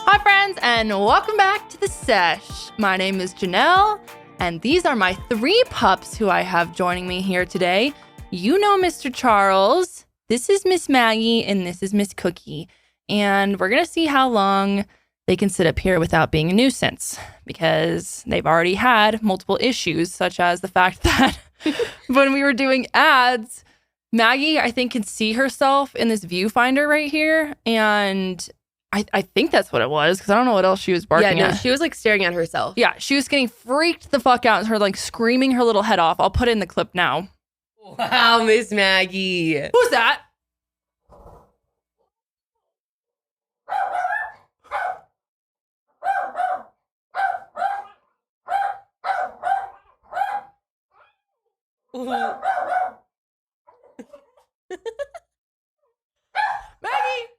Hi, friends, and welcome back to the Sesh. My name is Janelle, and these are my 3 pups who I have joining me here today. You know Mr. Charles, this is Miss Maggie, and this is Miss Cookie. And we're going to see how long they can sit up here without being a nuisance, because they've already had multiple issues, such as the fact that when we were doing ads, Maggie, I think, can see herself in this viewfinder right here, and I think that's what it was, because I don't know what else she was barking at. She was like staring at herself. Yeah, she was getting freaked the fuck out and her like screaming her little head off. I'll put in the clip now. Wow, Miss Maggie. Who's that?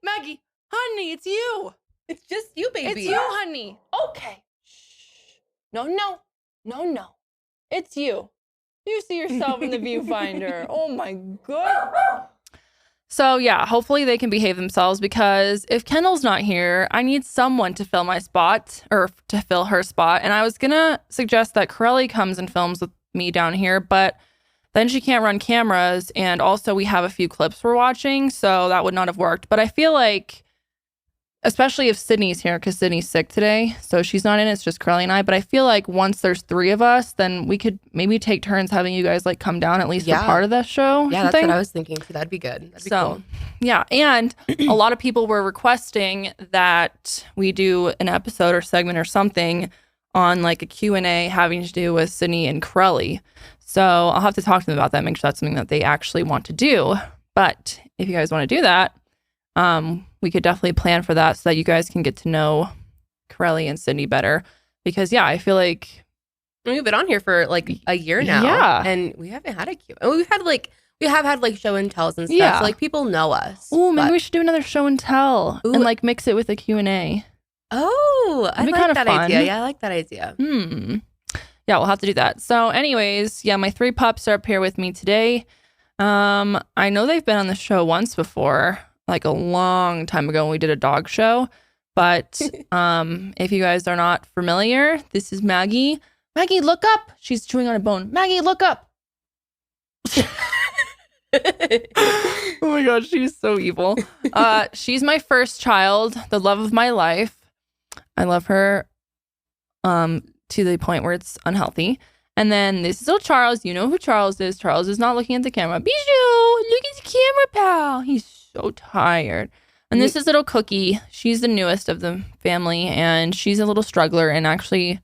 Maggie, honey, it's you. It's just you, baby. It's you, honey. Okay. Shh. No. It's you. You see yourself in the viewfinder. Oh my god. So yeah, hopefully they can behave themselves, because if Kendall's not here, I need someone to fill my spot, or to fill her spot. And I was gonna suggest that Karelly comes and films with me down here, but then she can't run cameras, and also we have a few clips we're watching, so that would not have worked. But I feel like, especially if Sydney's here, because Sydney's sick today, so she's not in, it's just Karelly and I, but I feel like once there's 3 of us, then we could maybe take turns having you guys like come down at least for part of the show. Yeah, that's what I was thinking too. That'd be good. That'd be cool. Yeah, and a lot of people were requesting that we do an episode or segment or something on like a Q&A having to do with Sydney and Karelly. So I'll have to talk to them about that, make sure that's something that they actually want to do. But if you guys want to do that, we could definitely plan for that so that you guys can get to know Karelly and Sydney better. Because yeah, I feel like we've been on here for like a year now. Yeah. And we haven't had a Q. We have had like show and tells and stuff. Yeah. So like people know us. Oh, maybe we should do another show and tell and like mix it with a Q&A. Oh, I like that idea. Yeah, I like that idea. Yeah, we'll have to do that. So anyways, yeah, my 3 pups are up here with me today. I know they've been on the show once before, like a long time ago when we did a dog show. But if you guys are not familiar, this is Maggie. Maggie, look up. She's chewing on a bone. Maggie, look up. Oh my God, she's so evil. She's my first child, the love of my life. I love her to the point where it's unhealthy. And then this is little Charles. You know who Charles is. Charles is not looking at the camera. Bijou, look at the camera, pal. He's so tired. And this is little Cookie. She's the newest of the family, and she's a little struggler and actually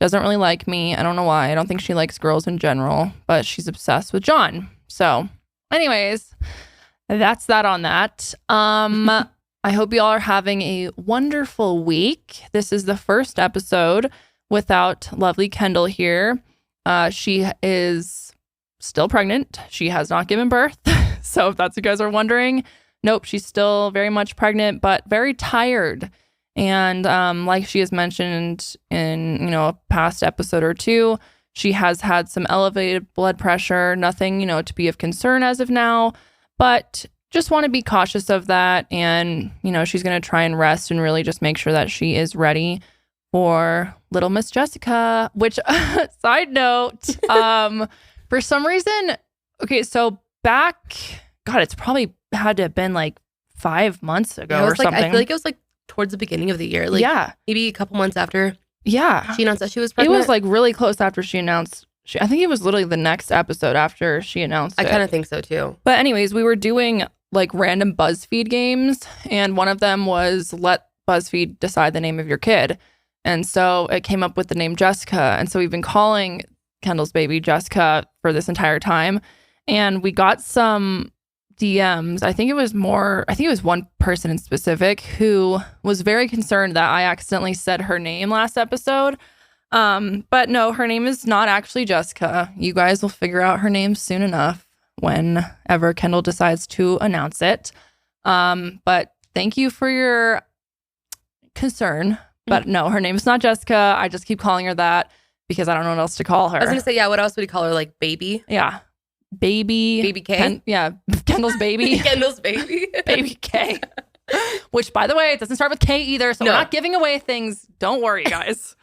doesn't really like me. I don't know why. I don't think she likes girls in general, but she's obsessed with John. So anyways, that's that on that. I hope you all are having a wonderful week. This is the first episode without lovely Kendall here. She is still pregnant. She has not given birth. So if that's what you guys are wondering, nope, she's still very much pregnant, but very tired. And like she has mentioned in, a past episode or 2, she has had some elevated blood pressure, nothing, to be of concern as of now, but just want to be cautious of that. And, she's going to try and rest and really just make sure that she is ready for little Miss Jessica, which side note, for some reason, okay, so back, God, it's probably had to have been like 5 months ago or something. I feel like it was like towards the beginning of the year, like maybe a couple months after she announced that she was pregnant. It was like really close after she announced. I think it was literally the next episode after she announced it. I kind of think so too. But anyways, we were doing like random BuzzFeed games, and one of them was let BuzzFeed decide the name of your kid. And so it came up with the name Jessica. And so we've been calling Kendall's baby Jessica for this entire time. And we got some DMs. I think it was one person in specific who was very concerned that I accidentally said her name last episode. But no, her name is not actually Jessica. You guys will figure out her name soon enough whenever Kendall decides to announce it. But thank you for your concern. But no, her name is not Jessica. I just keep calling her that because I don't know what else to call her. I was going to say, what else would you call her? Like baby? Yeah. Baby K? Kendall's baby. Kendall's baby. Baby K. Which, by the way, it doesn't start with K either. So we're not giving away things. Don't worry, guys.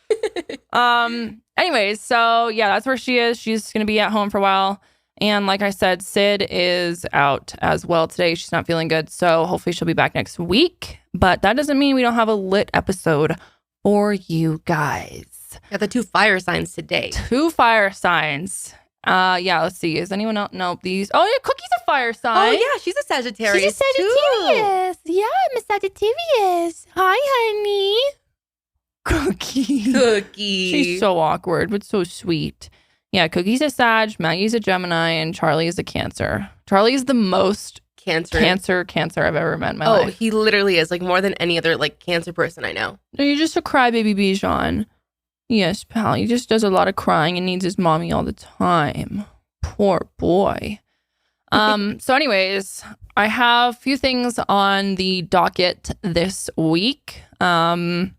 Anyways, so yeah, that's where she is. She's going to be at home for a while. And like I said, Sid is out as well today. She's not feeling good. So hopefully she'll be back next week. But that doesn't mean we don't have a lit episode for you guys. Got the 2 fire signs today. 2 fire signs. Yeah, let's see. Is anyone else? No, these. Oh, yeah, Cookie's a fire sign. Oh, yeah, she's a Sagittarius. She's a Sagittarius. Too. Yeah, I'm a Sagittarius. Hi, honey. Cookie. She's so awkward, but so sweet. Yeah, Cookie's a Sag, Maggie's a Gemini, and Charlie is a Cancer. Charlie is the most Cancer I've ever met in my life. Oh, he literally is, like, more than any other, like, Cancer person I know. No, you're just a crybaby, Bijan. Yes, pal. He just does a lot of crying and needs his mommy all the time. Poor boy. So anyways, I have a few things on the docket this week. I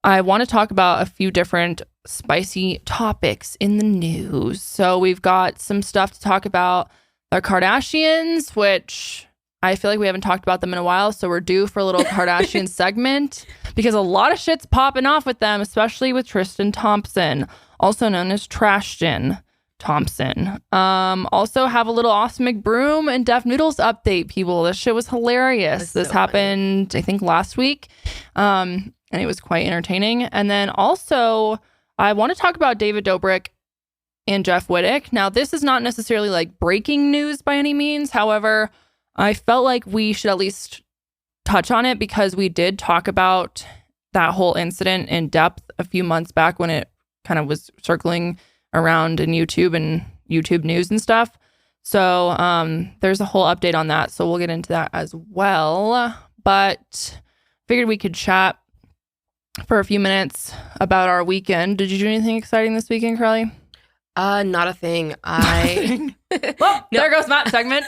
want to talk about a few different spicy topics in the news. So we've got some stuff to talk about the Kardashians, which I feel like we haven't talked about them in a while. So we're due for a little Kardashian segment because a lot of shit's popping off with them, especially with Tristan Thompson, also known as Trashton Thompson. Also have a little awesome Mcbroom and Def Noodles update, people. This shit was hilarious. This happened, I think, last week. And it was quite entertaining. And then also, I want to talk about David Dobrik and Jeff Wittek. Now, this is not necessarily like breaking news by any means. However, I felt like we should at least touch on it because we did talk about that whole incident in depth a few months back when it kind of was circling around in YouTube and YouTube news and stuff. So there's a whole update on that. So we'll get into that as well. But figured we could chat for a few minutes about our weekend. Did you do anything exciting this weekend, Karelly? Not a thing. Well, there goes that segment.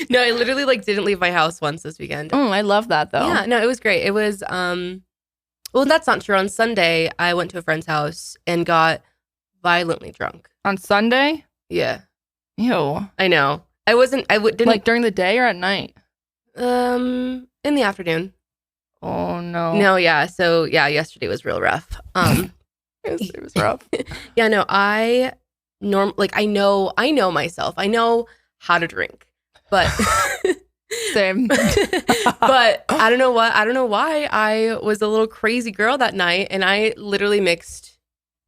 No, I literally didn't leave my house once this weekend. Oh, I love that though. Yeah, no, it was great. It was well, that's not true. On Sunday, I went to a friend's and got violently drunk. On Sunday? Yeah. Ew. I know. Didn't like during the day or at night? In the afternoon. Oh no. No, yeah. So yeah, yesterday was real rough. It was rough. Yeah, no, I know myself. I know how to drink. But same. But I don't know why I was a little crazy girl that night and I literally mixed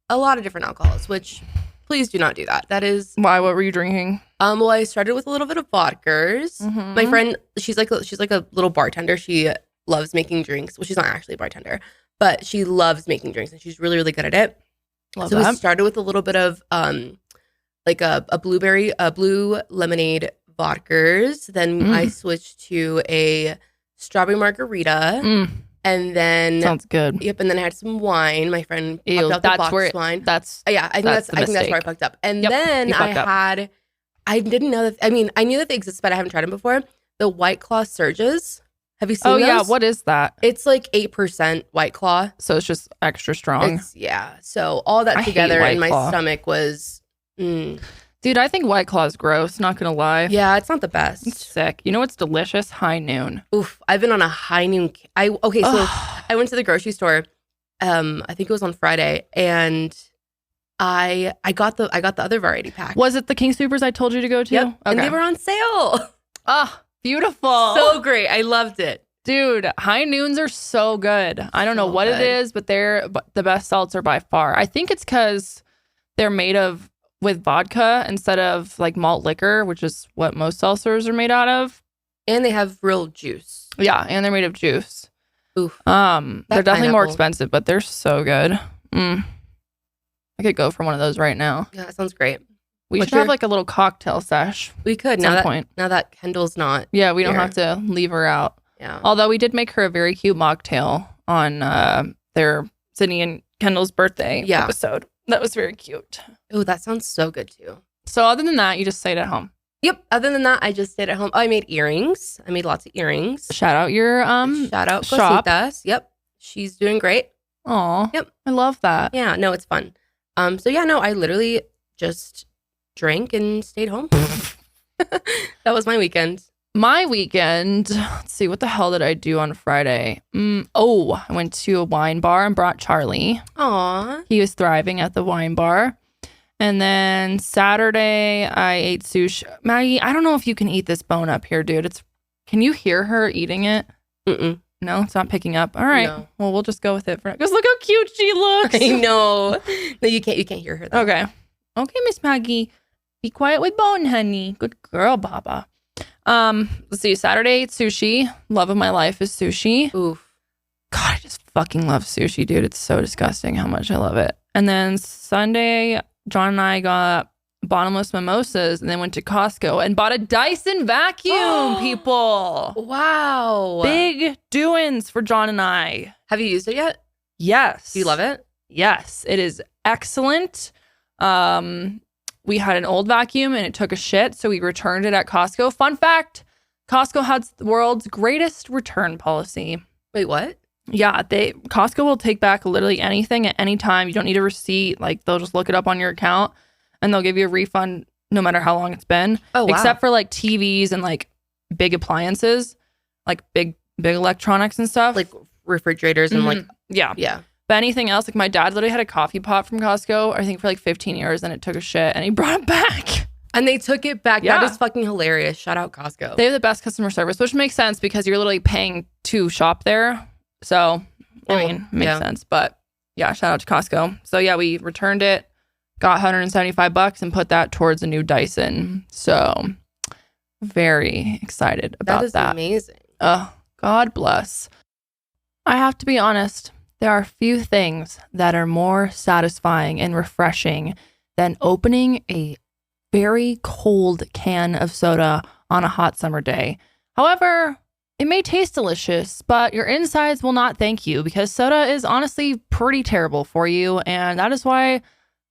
a lot of different alcohols, which please do not do that. That is why. What were you drinking? Well, I started with a little bit of vodkas. Mm-hmm. My friend, she's like a little bartender. She loves making drinks. Well, she's not actually a bartender, but she loves making drinks and she's really, really good at it. Love so that. we started with a little bit of like a blue lemonade vodkas. Then I switched to a strawberry margarita. And then sounds good. Yep. And then I had some wine. My friend popped out the box wine. I think that's where I fucked up. And then I didn't know that. I mean, I knew that they existed, but I haven't tried them before. The White Claw Surges. Have you seen those? Oh yeah. What is that? It's like 8% White Claw. So it's just extra strong. So all that together in my stomach was. Dude, I think White Claw is gross. Not gonna lie. Yeah, it's not the best. It's sick. You know what's delicious? High Noon. Oof, I've been on a High Noon. So I went to the grocery store. I think it was on Friday, and I got the other variety pack. Was it the King Soopers I told you to go to? Yep, and they were on sale. Oh, beautiful. So great. I loved it. Dude, High Noons are so good. I don't know what it is, but they're the best seltzer by far. I think it's because they're made with vodka instead of like malt liquor, which is what most seltzers are made out of. And they have real juice. Yeah, and they're made of juice. Oof. They're definitely more expensive, but they're so good. I could go for one of those right now. Yeah, that sounds great. We should have like a little cocktail sesh. We could now that Kendall's not. Yeah, we don't have to leave her out. Yeah. Although we did make her a very cute mocktail on their Sydney and Kendall's birthday episode. That was very cute. Oh, that sounds so good too. So other than that, you just stayed at home. Yep. Other than that, I just stayed at home. Oh, I made earrings. I made lots of earrings. Shout out your shout out shop. Cositas. Yep. She's doing great. Aw. Yep. I love that. Yeah, no, it's fun. So yeah, no, I literally just drank and stayed home. That was my weekend. My weekend, let's see, what the hell did I do on Friday? I went to a wine bar and brought Charlie. Aw. He was thriving at the wine bar. And then Saturday, I ate sushi. Maggie, I don't know if you can eat this bone up here, dude. Can you hear her eating it? Mm-mm. No, it's not picking up. All right. No. Well, we'll just go with it for now. Because look how cute she looks. I know. No, you can't hear her though. Okay, Miss Maggie. Be quiet with bone, honey. Good girl, Baba. Let's see. Saturday, ate sushi. Love of my life is sushi. Oof. God, I just fucking love sushi, dude. It's so disgusting how much I love it. And then Sunday, John and I got bottomless mimosas and then went to Costco and bought a Dyson vacuum, people. Wow. Big doings for John and I. Have you used it yet? Yes. Do you love it? Yes. It is excellent. We had an old vacuum and it took a shit, so we returned it at Costco. Fun fact, Costco has the world's greatest return policy. Wait, what? Yeah, Costco will take back literally anything at any time. You don't need a receipt. Like, they'll just look it up on your account and they'll give you a refund no matter how long it's been. Oh, wow. Except for like TVs and like big appliances, like big electronics and stuff. Like refrigerators and like... Yeah. Yeah. But anything else, like my dad literally had a coffee pot from Costco, I think for like 15 years, and it took a shit and he brought it back. And they took it back. Yeah. That is fucking hilarious. Shout out Costco. They have the best customer service, which makes sense because you're literally paying to shop there. So, it makes sense. But yeah, shout out to Costco. So yeah, we returned it, got $175 and put that towards a new Dyson. So very excited about that. That is amazing. Oh, God bless. I have to be honest. There are few things that are more satisfying and refreshing than opening a very cold can of soda on a hot summer day. However, it may taste delicious, but your insides will not thank you because soda is honestly pretty terrible for you, and that is why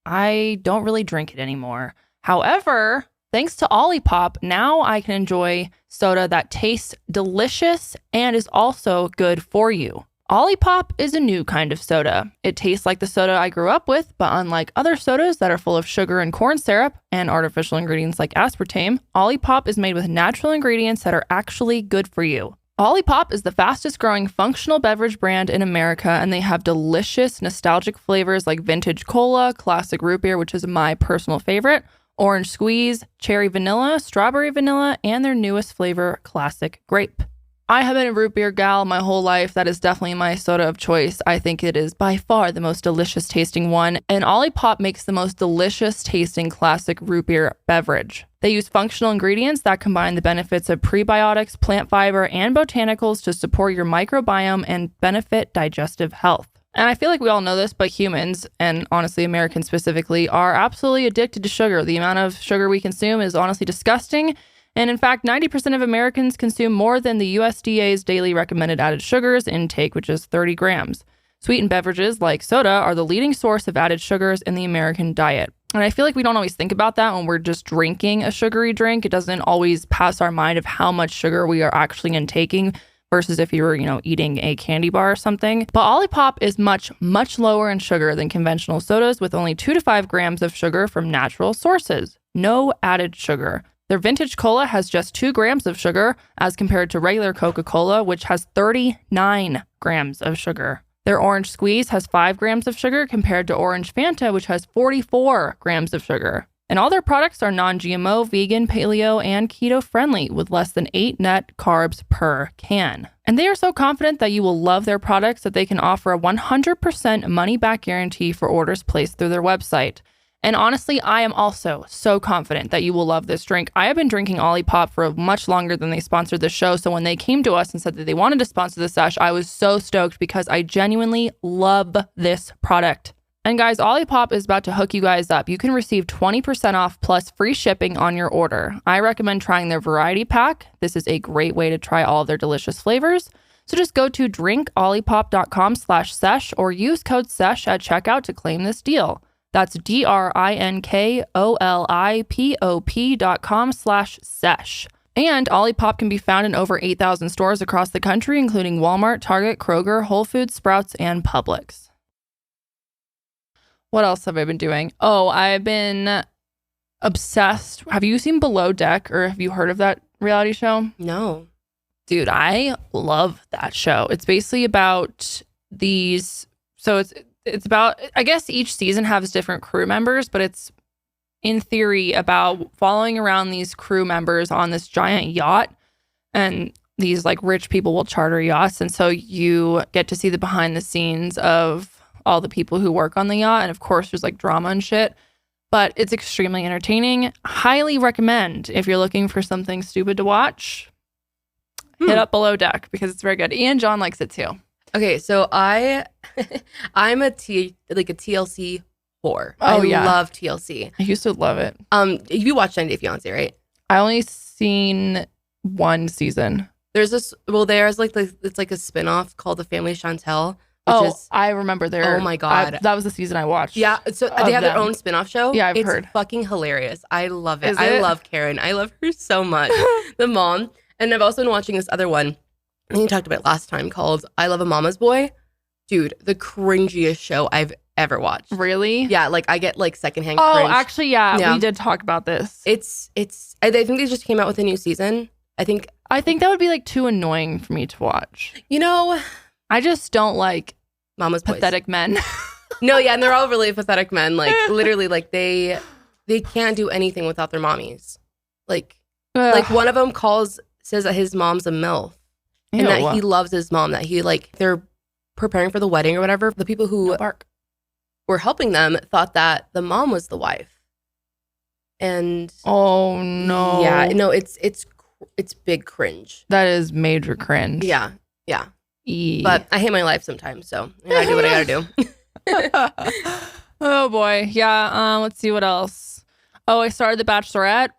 I don't really drink it anymore. However, thanks to Olipop, now I can enjoy soda that tastes delicious and is also good for you. Olipop is a new kind of soda. It tastes like the soda I grew up with, but unlike other sodas that are full of sugar and corn syrup and artificial ingredients like aspartame, Olipop is made with natural ingredients that are actually good for you. Olipop is the fastest growing functional beverage brand in America, and they have delicious nostalgic flavors like vintage cola, classic root beer, which is my personal favorite, orange squeeze, cherry vanilla, strawberry vanilla, and their newest flavor, classic grape. I have been a root beer gal my whole life. That is definitely my soda of choice. I think it is by far the most delicious tasting one. And Olipop makes the most delicious tasting classic root beer beverage. They use functional ingredients that combine the benefits of prebiotics, plant fiber, and botanicals to support your microbiome and benefit digestive health. And I feel like we all know this, but humans, and honestly Americans specifically, are absolutely addicted to sugar. The amount of sugar we consume is honestly disgusting. And in fact, 90% of Americans consume more than the USDA's daily recommended added sugars intake, which is 30 grams. Sweetened beverages like soda are the leading source of added sugars in the American diet. And I feel like we don't always think about that when we're just drinking a sugary drink. It doesn't always pass our mind of how much sugar we are actually intaking versus if you were, eating a candy bar or something. But Olipop is much, much lower in sugar than conventional sodas with only 2 to 5 grams of sugar from natural sources. No added sugar. Their vintage cola has just 2 grams of sugar as compared to regular Coca-Cola, which has 39 grams of sugar. Their orange squeeze has 5 grams of sugar compared to orange Fanta, which has 44 grams of sugar. And all their products are non-GMO, vegan, paleo, and keto friendly with less than 8 net carbs per can. And they are so confident that you will love their products that they can offer a 100% money-back guarantee for orders placed through their website. And honestly, I am also so confident that you will love this drink. I have been drinking Olipop for much longer than they sponsored the show. So when they came to us and said that they wanted to sponsor the Sesh, I was so stoked because I genuinely love this product. And guys, Olipop is about to hook you guys up. You can receive 20% off plus free shipping on your order. I recommend trying their variety pack. This is a great way to try all of their delicious flavors. So just go to drinkolipop.com/sesh or use code SESH at checkout to claim this deal. That's drinkolipop.com/sesh. And Olipop can be found in over 8,000 stores across the country, including Walmart, Target, Kroger, Whole Foods, Sprouts, and Publix. What else have I been doing? Oh, I've been obsessed. Have you seen Below Deck or have you heard of that reality show? No. Dude, I love that show. It's basically about these. So it's about, I guess each season has different crew members, but it's in theory about following around these crew members on this giant yacht. And these like rich people will charter yachts. And so you get to see the behind the scenes of all the people who work on the yacht. And of course, there's like drama and shit. But it's extremely entertaining. Highly recommend if you're looking for something stupid to watch. Hit up Below Deck because it's very good. Ian John likes it too. Okay, so I'm a TLC whore. Oh, I love TLC. I used to love it. You watched 90 Day Fiancé, right? I only seen one season. There's it's like a spinoff called The Family Chantel. I remember there. Oh my God. That was the season I watched. Yeah, so they have their own spinoff show. Yeah, I've heard. It's fucking hilarious. I love it. I love Karen. I love her so much. The mom. And I've also been watching this other one. I think you talked about it last time called I Love a Mama's Boy. Dude, the cringiest show I've ever watched. Really? Yeah, like I get like secondhand cringe. Oh, actually, yeah, we did talk about this. I think they just came out with a new season. I think that would be like too annoying for me to watch. You know, I just don't like Mama's pathetic boys. Men. No, yeah, and they're all really pathetic men. Like literally, like they can't do anything without their mommies. Like one of them says that his mom's a MILF. And that he loves his mom, that he they're preparing for the wedding or whatever. The people who were helping them thought that the mom was the wife. And oh no. Yeah, no, it's big cringe. That is major cringe. Yeah. Yeah. But I hate my life sometimes, so I gotta do what I gotta do. Oh boy. Yeah, let's see what else. Oh, I started The Bachelorette.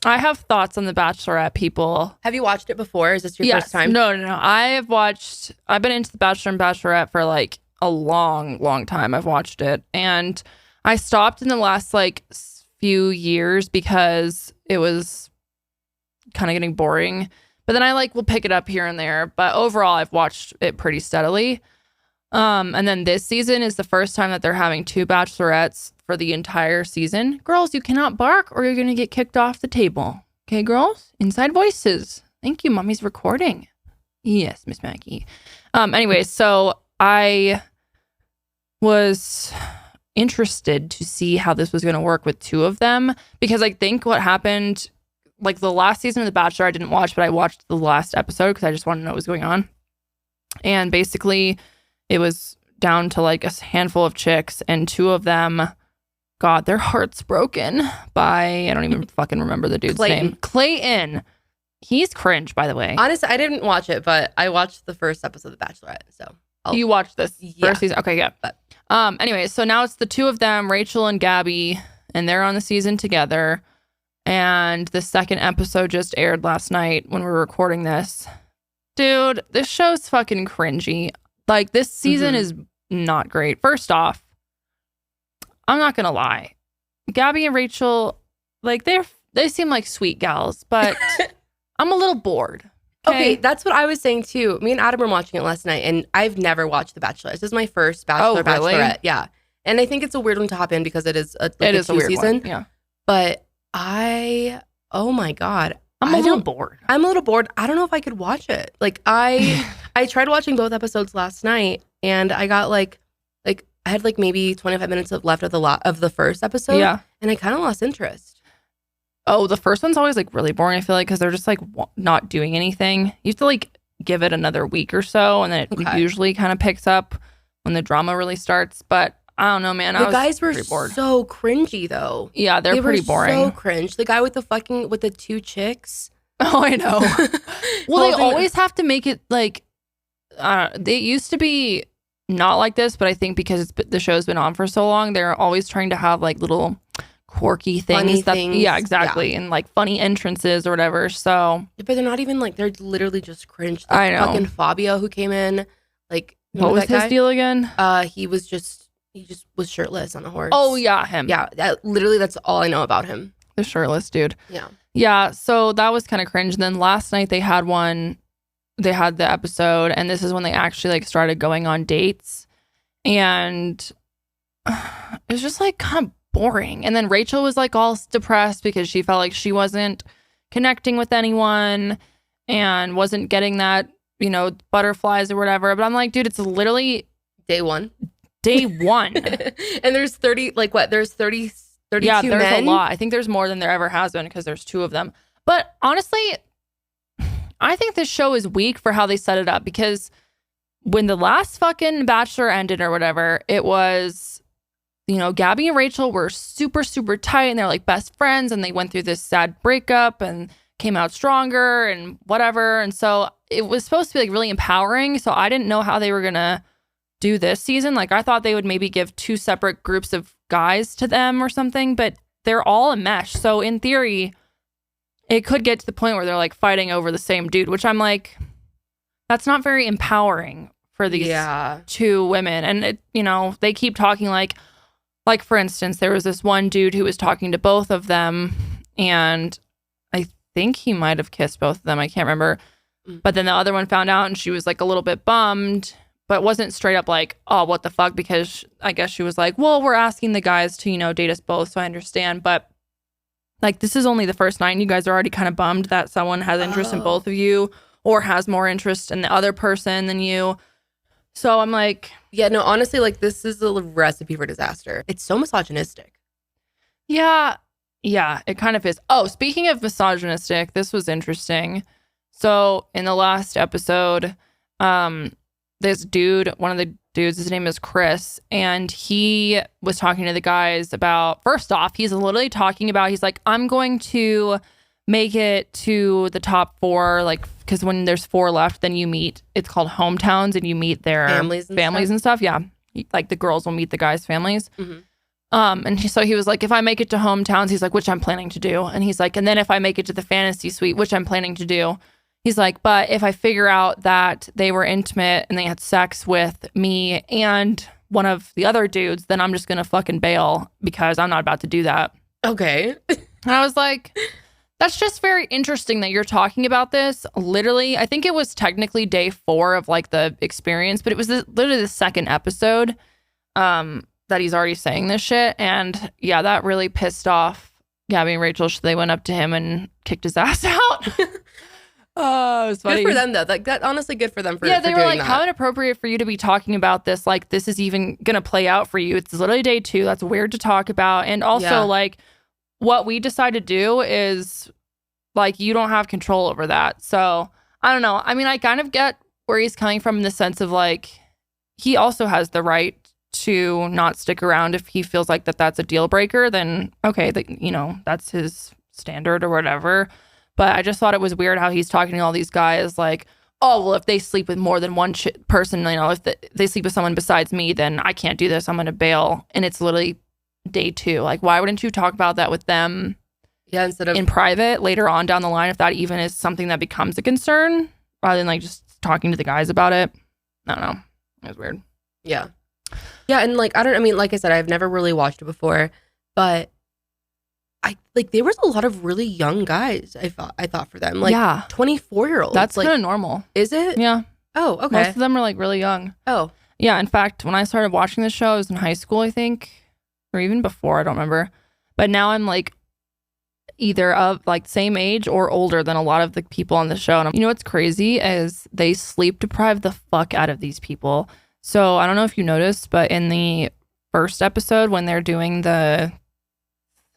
I have thoughts on The Bachelorette, people. Have you watched it before? Is this your first time? No. I've been into The Bachelor and Bachelorette for like a long, long time. I've watched it. And I stopped in the last like few years because it was kind of getting boring. But then I will pick it up here and there. But overall, I've watched it pretty steadily. And then this season is the first time that they're having 2 bachelorettes for the entire season. Girls, you cannot bark or you're going to get kicked off the table. Okay, girls? Inside voices. Thank you. Mommy's recording. Yes, Miss Maggie. Anyway, so I was interested to see how this was going to work with 2 of them because I think what happened, like the last season of The Bachelor, I didn't watch, but I watched the last episode because I just wanted to know what was going on. And basically, it was down to like a handful of chicks, and 2 of them got their hearts broken by, I don't even fucking remember the dude's name. Clayton. He's cringe, by the way. Honestly, I didn't watch it, but I watched the first episode of The Bachelorette, so. You watched this first season? Okay, yeah. But anyway, so now it's the 2 of them, Rachel and Gabby, and they're on the season together. And the second episode just aired last night when we were recording this. Dude, this show's fucking cringy. Like, this season is not great. First off, I'm not gonna lie. Gabby and Rachel, like, they seem like sweet gals, but I'm a little bored. Okay, that's what I was saying too. Me and Adam were watching it last night, and I've never watched The Bachelor. This is my first Bachelorette. Yeah. And I think it's a weird one to hop in because it is a weird season. One. Yeah. But oh my God. I'm a little bored. I'm a little bored. I don't know if I could watch it. Like I tried watching both episodes last night, and I got like I had like maybe 25 minutes left of the first episode. Yeah. And I kind of lost interest. Oh, the first one's always like really boring, I feel like, because they're just like not doing anything. You have to like give it another week or so, and then it usually kind of picks up when the drama really starts. But I don't know, man. The guys were so cringy, though. Yeah, they pretty boring. So cringe. The guy with the 2 chicks. Oh, I know. Well, they always have to make it like. They used to be not like this, but I think because the show's been on for so long, they're always trying to have like little quirky things. Yeah, exactly, and like funny entrances or whatever. So, but they're not even like, they're literally just cringe. I know. Fucking Fabio who came in, like, what was his deal again? He just was shirtless on a horse. Oh yeah, him. Yeah, that's all I know about him. The shirtless dude. Yeah. So that was kind of cringe. And then last night they had the episode, and this is when they actually like started going on dates, and it's just like kind of boring. And then Rachel was like all depressed because she felt like she wasn't connecting with anyone and wasn't getting that, you know, butterflies or whatever. But I'm like, dude, it's literally day one. And there's 30, like what? There's 32 yeah, there's men? a lot. I think there's more than there ever has been because there's 2 of them. But honestly, I think this show is weak for how they set it up, because when the last fucking Bachelor ended or whatever, it was, you know, Gabby and Rachel were super, super tight and they're like best friends, and they went through this sad breakup and came out stronger and whatever. And so it was supposed to be like really empowering. So I didn't know how they were going to do this season. Like I thought they would maybe give 2 separate groups of guys to them or something, but they're all a mesh. So in theory, it could get to the point where they're like fighting over the same dude, which I'm like, that's not very empowering for these 2 women. And it, you know, they keep talking like for instance, there was this one dude who was talking to both of them, and I think he might have kissed both of them. I can't remember. But then the other one found out and she was like a little bit bummed, but wasn't straight up like, oh, what the fuck? Because I guess she was like, well, we're asking the guys to, you know, date us both. So I understand. But like, this is only the first night and you guys are already kind of bummed that someone has interest in both of you or has more interest in the other person than you. So I'm like, yeah, no, honestly, like this is a recipe for disaster. It's so misogynistic. Yeah, it kind of is. Oh, speaking of misogynistic, this was interesting. So in the last episode, this dude, one of the dudes, his name is Chris, and he was talking to the guys about, first off, he's literally talking about, he's like, I'm going to make it to the top 4, like, because when there's 4 left, then you meet, it's called hometowns, and you meet their families and stuff. Yeah, like the girls will meet the guys' families. And so he was like, if I make it to hometowns, he's like, which I'm planning to do. And he's like, and then if I make it to the fantasy suite, which I'm planning to do, he's like, but if I figure out that they were intimate and they had sex with me and one of the other dudes, then I'm just going to fucking bail because I'm not about to do that. Okay. And I was like, that's just very interesting that you're talking about this. Literally, I think it was technically day 4 of like the experience, but it was literally the second episode that he's already saying this shit. And yeah, that really pissed off Gabby and Rachel. So they went up to him and kicked his ass out. Oh, it was funny. Good for them though. Like that, honestly, good for them for yeah. They for were like, that. how inappropriate for you to be talking about this. Like, this is even gonna play out for you. It's literally day 2. That's weird to talk about. And also, like, what we decide to do is like, you don't have control over that. So I don't know. I mean, I kind of get where he's coming from in the sense of like, he also has the right to not stick around if he feels like that's a deal breaker. Then okay, you know, that's his standard or whatever. But I just thought it was weird how he's talking to all these guys like, oh, well, if they sleep with more than one person, you know, if they sleep with someone besides me, then I can't do this. I'm going to bail. And it's literally day 2. Like, why wouldn't you talk about that with them instead of in private later on down the line, if that even is something that becomes a concern, rather than like just talking to the guys about it? I don't know. It was weird. Yeah. Yeah. And like, I mean, like I said, I've never really watched it before, but there was a lot of really young guys. I thought for them, like 24-year-olds. That's like, kind of normal. Is it? Yeah. Oh, okay. Most of them are like really young. Oh, yeah. In fact, when I started watching the show, I was in high school, I think, or even before. I don't remember. But now I'm like either of like same age or older than a lot of the people on the show. And you know what's crazy is they sleep deprive the fuck out of these people. So I don't know if you noticed, but in the first episode when they're doing the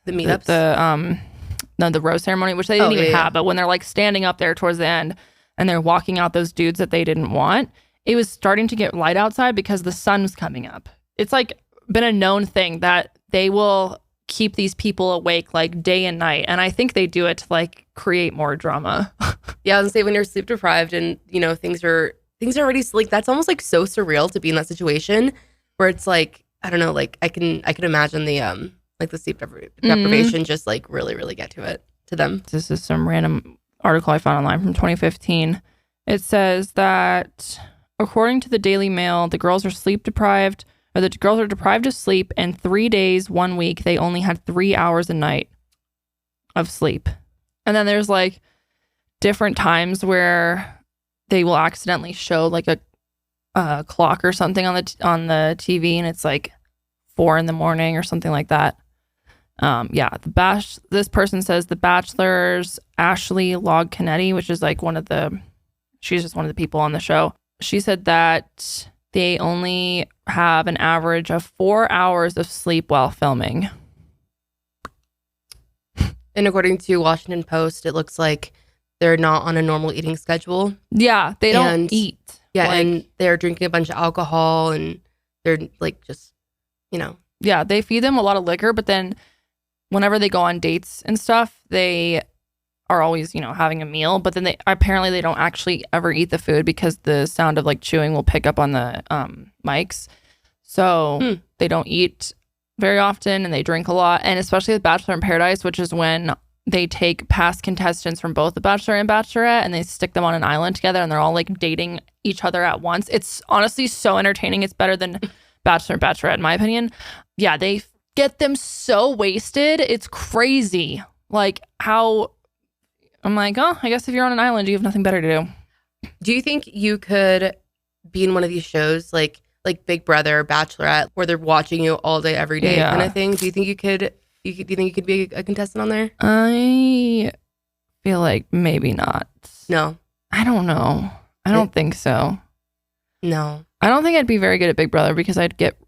meetups, the rose ceremony, which they didn't even have, but when they're like standing up there towards the end and they're walking out those dudes that they didn't want, it was starting to get light outside because the sun was coming up. It's like been a known thing that they will keep these people awake like day and night, and I think they do it to like create more drama. Yeah, I was gonna say, when you're sleep deprived and you know things are already like, that's almost like so surreal to be in that situation where it's like, I don't know, like I can imagine the like the sleep deprivation just like really get to them. This is some random article I found online from 2015. It says that according to the Daily Mail, the girls are deprived of sleep, and 3 days, 1 week, they only had 3 hours a night of sleep. And then there's like different times where they will accidentally show like a clock or something on the TV, and it's like 4 a.m. or something like that. This person says The Bachelor's Ashley Log-Canetti, which is like she's just one of the people on the show. She said that they only have an average of 4 hours of sleep while filming. And according to Washington Post, it looks like they're not on a normal eating schedule. Yeah, they don't eat. Yeah, and they're drinking a bunch of alcohol and they're like just, Yeah, they feed them a lot of liquor, but then whenever they go on dates and stuff, they are always, having a meal. But then they don't actually ever eat the food because the sound of like chewing will pick up on the mics. So they don't eat very often and they drink a lot. And especially with Bachelor in Paradise, which is when they take past contestants from both The Bachelor and Bachelorette and they stick them on an island together and they're all like dating each other at once. It's honestly so entertaining. It's better than Bachelor and Bachelorette, in my opinion. Yeah, they get them so wasted. It's crazy. Like how I'm like, oh, I guess if you're on an island, you have nothing better to do. Do you think you could be in one of these shows like Big Brother, Bachelorette, where they're watching you all day, every day kind of thing? Do you think you could? Do you think you could be a contestant on there? I feel like maybe not. No. I don't know. I don't think so. No. I don't think I'd be very good at Big Brother because I'd get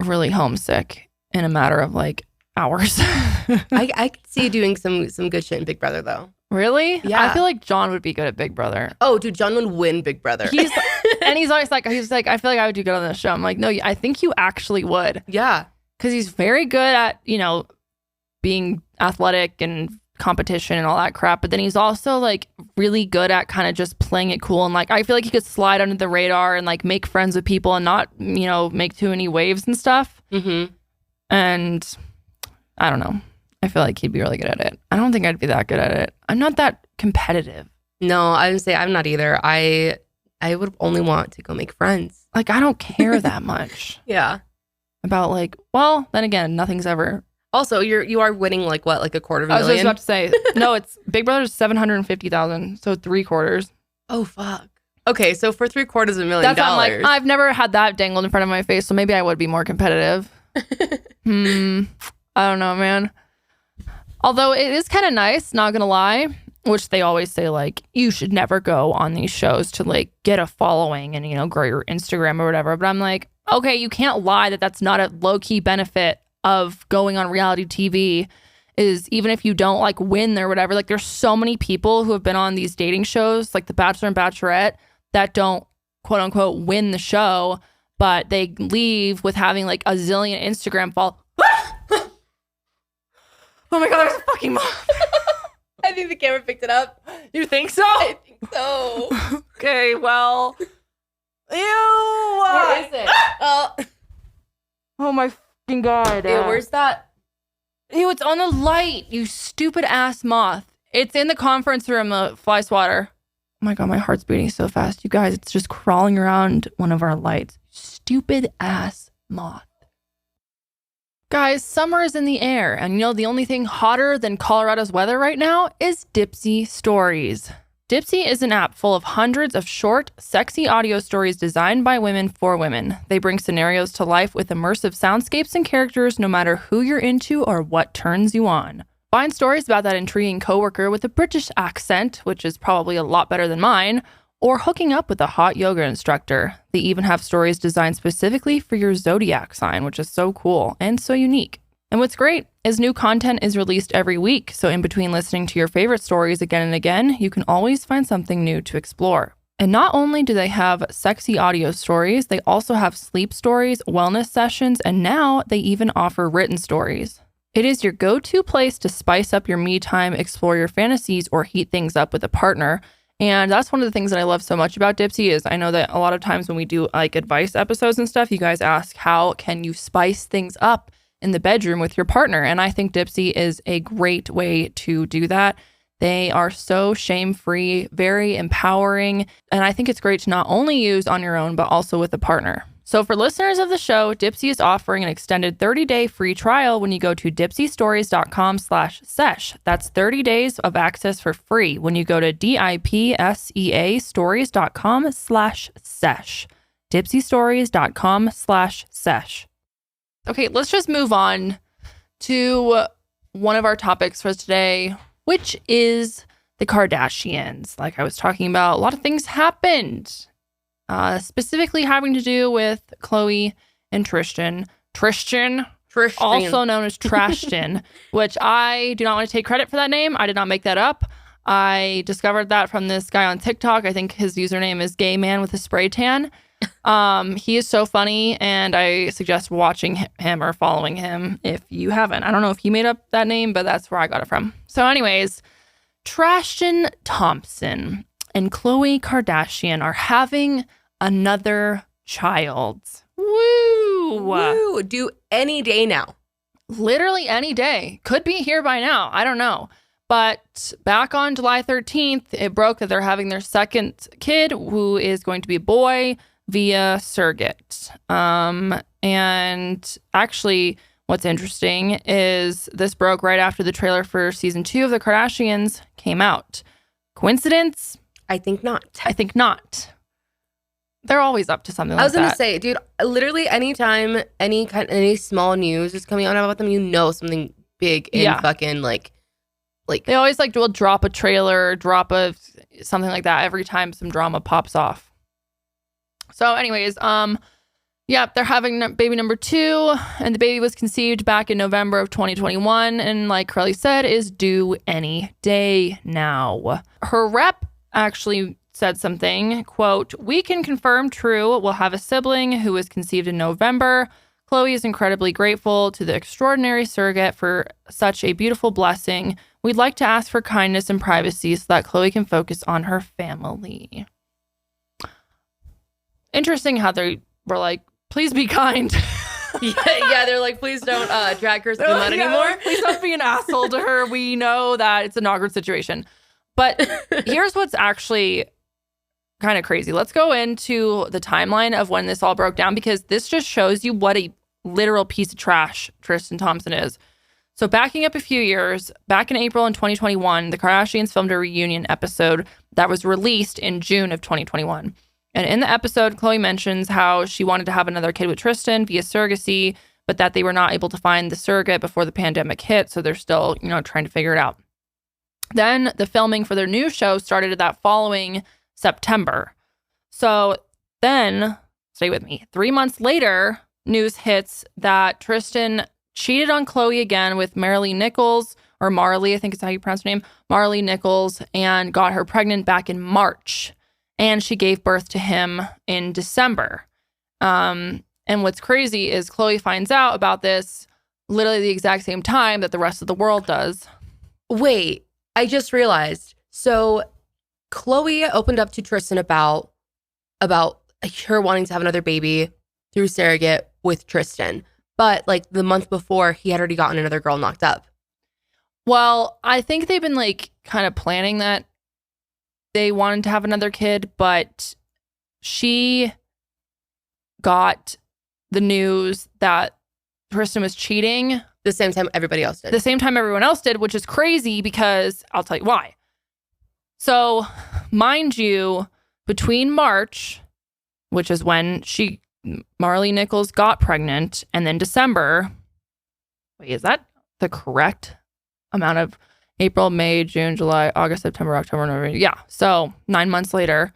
really homesick in a matter of like hours. I could see you doing some good shit in Big Brother though. Really? Yeah. I feel like John would be good at Big Brother. Oh, dude, John would win Big Brother. He's always like, I feel like I would do good on this show. I'm like, no, I think you actually would. Yeah. Because he's very good at, being athletic and competition and all that crap. But then he's also like really good at kind of just playing it cool. And like, I feel like he could slide under the radar and like make friends with people and not, make too many waves and stuff. Mm-hmm. And I don't know. I feel like he'd be really good at it. I don't think I'd be that good at it. I'm not that competitive. No, I would say I'm not either. I would only want to go make friends. Like, I don't care that much. Yeah. About like, well, then again, nothing's ever. Also, you are winning like what, like $250,000? I was just about to say, no, it's Big Brother's $750,000, so 3/4. Oh fuck. Okay, so for $750,000, that's what I'm like. I've never had that dangled in front of my face, so maybe I would be more competitive. I don't know, man. Although it is kind of nice, not gonna lie, which they always say like you should never go on these shows to like get a following and grow your Instagram or whatever. But I'm like, okay, you can't lie that that's not a low-key benefit of going on reality TV is even if you don't like win or whatever. Like there's so many people who have been on these dating shows like The Bachelor and Bachelorette that don't quote unquote win the show, but they leave with having like a zillion Instagram follow. Oh my God, there's a fucking moth. I think the camera picked it up. You think so? I think so. Okay, well. Ew. Where is it? Oh my fucking God. Ew, where's that? Ew, it's on the light, you stupid ass moth. It's in the conference room, the fly swatter. Oh my God, my heart's beating so fast. You guys, it's just crawling around one of our lights. Stupid ass moth. Guys, summer is in the air, and the only thing hotter than Colorado's weather right now is Dipsea Stories. Dipsea is an app full of hundreds of short, sexy audio stories designed by women for women. They bring scenarios to life with immersive soundscapes and characters no matter who you're into or what turns you on. Find stories about that intriguing coworker with a British accent, which is probably a lot better than mine, or hooking up with a hot yoga instructor. They even have stories designed specifically for your zodiac sign, which is so cool and so unique. And what's great is new content is released every week, so in between listening to your favorite stories again and again, you can always find something new to explore. And not only do they have sexy audio stories, they also have sleep stories, wellness sessions, and now they even offer written stories. It is your go-to place to spice up your me time, explore your fantasies, or heat things up with a partner. And that's one of the things that I love so much about Dipsea is I know that a lot of times when we do like advice episodes and stuff, you guys ask how can you spice things up in the bedroom with your partner? And I think Dipsea is a great way to do that. They are so shame-free, very empowering, and I think it's great to not only use on your own, but also with a partner. So for listeners of the show, Dipsea is offering an extended 30-day free trial when you go to dipseastories.com/sesh. That's 30 days of access for free when you go to DIPSEA stories.com/sesh. dipseastories.com/sesh. Okay, let's just move on to one of our topics for today, which is the Kardashians. Like I was talking about, a lot of things happened, specifically having to do with Khloe and Trashton, also known as Trashton, which I do not want to take credit for that name. I did not make that up. I discovered that from this guy on TikTok. I think his username is Gay Man with a Spray Tan. He is so funny, and I suggest watching him or following him if you haven't. I don't know if he made up that name, but that's where I got it from. So anyways, Trashton Thompson and Khloe Kardashian are having another child. Woo! Woo! Due any day now. Literally any day. Could be here by now. I don't know. But back on July 13th, it broke that they're having their second kid, who is going to be a boy via surrogate. And actually, what's interesting is this broke right after the trailer for season 2 of The Kardashians came out. Coincidence? I think not. I think not. They're always up to something like that. I was going to say, dude, literally anytime any small news is coming out about them, you know something big and fucking like they always will drop a trailer, something like that every time some drama pops off. So anyways, they're having baby number 2, and the baby was conceived back in November of 2021, and like Karelly said, is due any day now. Her rep actually said something, quote, "We can confirm true, we'll have a sibling who was conceived in November. Khloe is incredibly grateful to the extraordinary surrogate for such a beautiful blessing. We'd like to ask for kindness and privacy so that Khloe can focus on her family." Interesting how they were like, please be kind. They're like, please don't drag her through the mud anymore. Please don't be an asshole to her. We know that it's an awkward situation. But here's what's actually kind of crazy. Let's go into the timeline of when this all broke down, because this just shows you what a literal piece of trash Trashton Thompson is. So backing up a few years, back in April in 2021, the Kardashians filmed a reunion episode that was released in June of 2021. And in the episode, Khloe mentions how she wanted to have another kid with Trashton via surrogacy, but that they were not able to find the surrogate before the pandemic hit. So they're still, trying to figure it out. Then the filming for their new show started that following September. So then, stay with me, 3 months later, news hits that Trashton cheated on Khloe again with Marley Nichols, or Marley, I think is how you pronounce her name, Marley Nichols, and got her pregnant back in March. And she gave birth to him in December. And what's crazy is Khloe finds out about this literally the exact same time that the rest of the world does. Wait, I just realized. So Khloe opened up to Trashton about her wanting to have another baby through surrogate with Trashton. But the month before, he had already gotten another girl knocked up. Well, I think they've been kind of planning that they wanted to have another kid, but she got the news that Trashton was cheating the same time everybody else did. The same time everyone else did, which is crazy because I'll tell you why. So, mind you, between March, which is when Marley Nichols got pregnant, and then December, wait, is that the correct amount of April, May, June, July, August, September, October, November? Yeah. So 9 months later,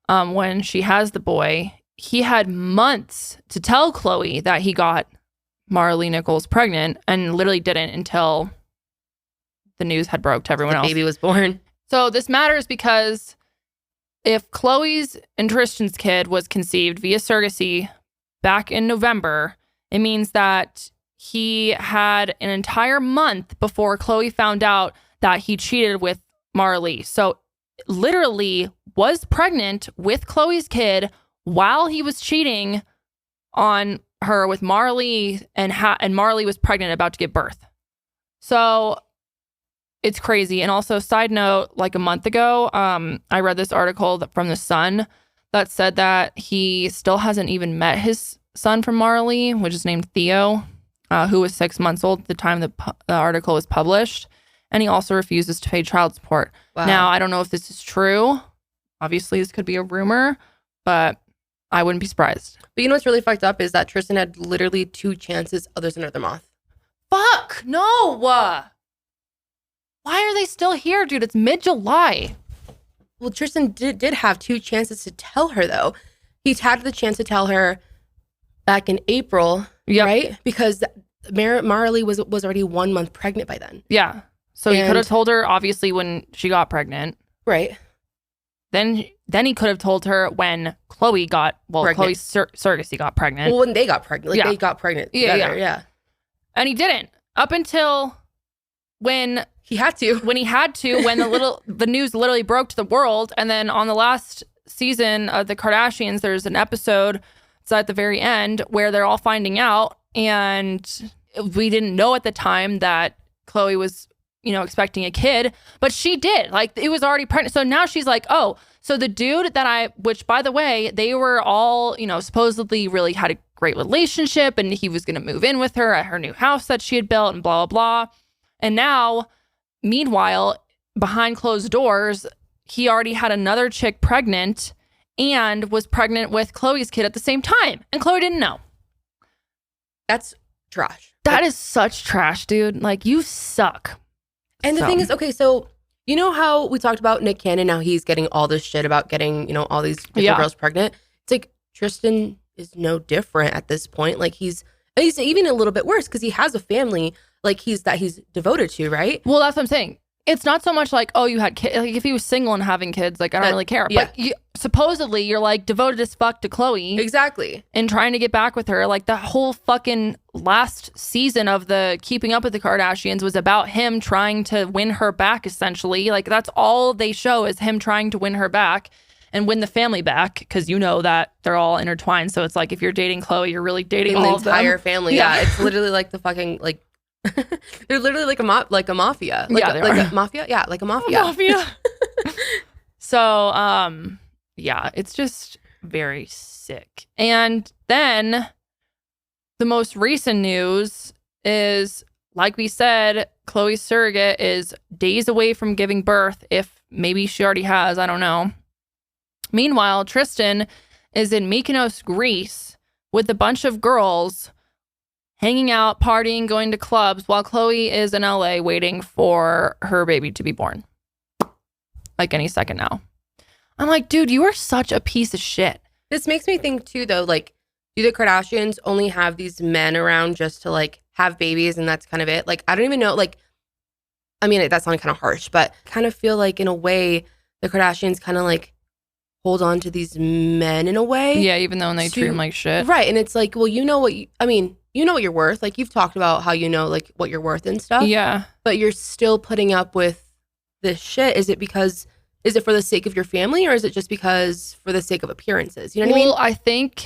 when she has the boy, he had months to tell Khloe that he got Marley Nichols pregnant, and literally didn't until the news had broke to everyone else. The baby was born. So this matters because if Khloe's and Trashton's kid was conceived via surrogacy back in November, it means that he had an entire month before Khloe found out that he cheated with Marley. So literally was pregnant with Khloe's kid while he was cheating on her with Marley, and Marley was pregnant, about to give birth. So it's crazy. And also, side note, a month ago, I read this article from The Sun that said that he still hasn't even met his son from Marley, which is named Theo, who was 6 months old at the time the article was published. And he also refuses to pay child support. Wow. Now, I don't know if this is true. Obviously, this could be a rumor, but I wouldn't be surprised. But you know what's really fucked up is that Trashton had literally 2 chances. Oh, there's another moth. Fuck, no. Why are they still here, dude? It's mid-July. Well, Trashton did have 2 chances to tell her, though. He's had the chance to tell her back in April, right? Because Marley was already 1 month pregnant by then. Yeah. So he could have told her, obviously, when she got pregnant. Right. Then he could have told her when Chloe got, Chloe's surrogacy got pregnant. Well, when they got pregnant. They got pregnant together, yeah. And he didn't. Up until when... He had to. When the news literally broke to the world. And then on the last season of the Kardashians, there's an episode, it's at the very end, where they're all finding out. And we didn't know at the time that Chloe was, expecting a kid. But she did. Like, it was already pregnant. So now she's like, oh, so the dude which, by the way, they were all, supposedly really had a great relationship. And he was going to move in with her at her new house that she had built and blah, blah, blah. And now... Meanwhile, behind closed doors, he already had another chick pregnant and was pregnant with Chloe's kid at the same time. And Chloe didn't know. That's trash. That is such trash, dude. Like, you suck. And the thing is, okay, so you know how we talked about Nick Cannon, now he's getting all this shit about getting, all these different girls pregnant? It's like, Trashton is no different at this point. Like, he's even a little bit worse because he has a family like he's devoted to, right? Well, that's what I'm saying. It's not so much like, oh, you had kids. Like, if he was single and having kids, like, I don't really care. Yeah. But supposedly you're like devoted as fuck to Chloe. Exactly. And trying to get back with her. Like, the whole fucking last season of the Keeping Up with the Kardashians was about him trying to win her back, essentially. Like, that's all they show is him trying to win her back and win the family back, because that they're all intertwined. So it's like, if you're dating Chloe, you're really dating all the of them. Entire family. Yeah. It's literally like the fucking, like, they're literally like a mafia. Like a mafia? Yeah, like a mafia. Mafia. So, it's just very sick. And then the most recent news is, like we said, Chloe's surrogate is days away from giving birth, if maybe she already has, I don't know. Meanwhile, Trashton is in Mykonos, Greece, with a bunch of girls hanging out, partying, going to clubs, while Chloe is in LA waiting for her baby to be born. Like, any second now. I'm like, dude, you are such a piece of shit. This makes me think, too, though, like, do the Kardashians only have these men around just to, like, have babies and that's kind of it? Like, I don't even know, like, I mean, that sounded kind of harsh, but kind of feel like, in a way, the Kardashians kind of, like, hold on to these men in a way. Yeah, even though they treat them like shit. Right, and it's like, well, you know what you're worth. Like, you've talked about how like, what you're worth and stuff. Yeah. But you're still putting up with this shit. Is it for the sake of your family, or is it just because for the sake of appearances? You know what I mean? Well, I think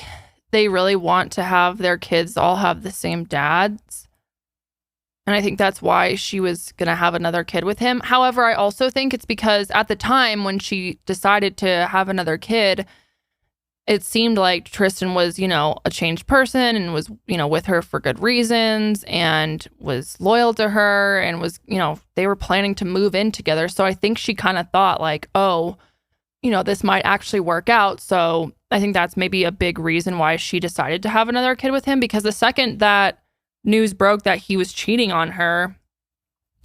they really want to have their kids all have the same dads. And I think that's why she was going to have another kid with him. However, I also think it's because at the time when she decided to have another kid, it seemed like Trashton was, a changed person and was, with her for good reasons and was loyal to her and was, they were planning to move in together. So I think she kind of thought like, oh, this might actually work out. So I think that's maybe a big reason why she decided to have another kid with him, because the second that news broke that he was cheating on her,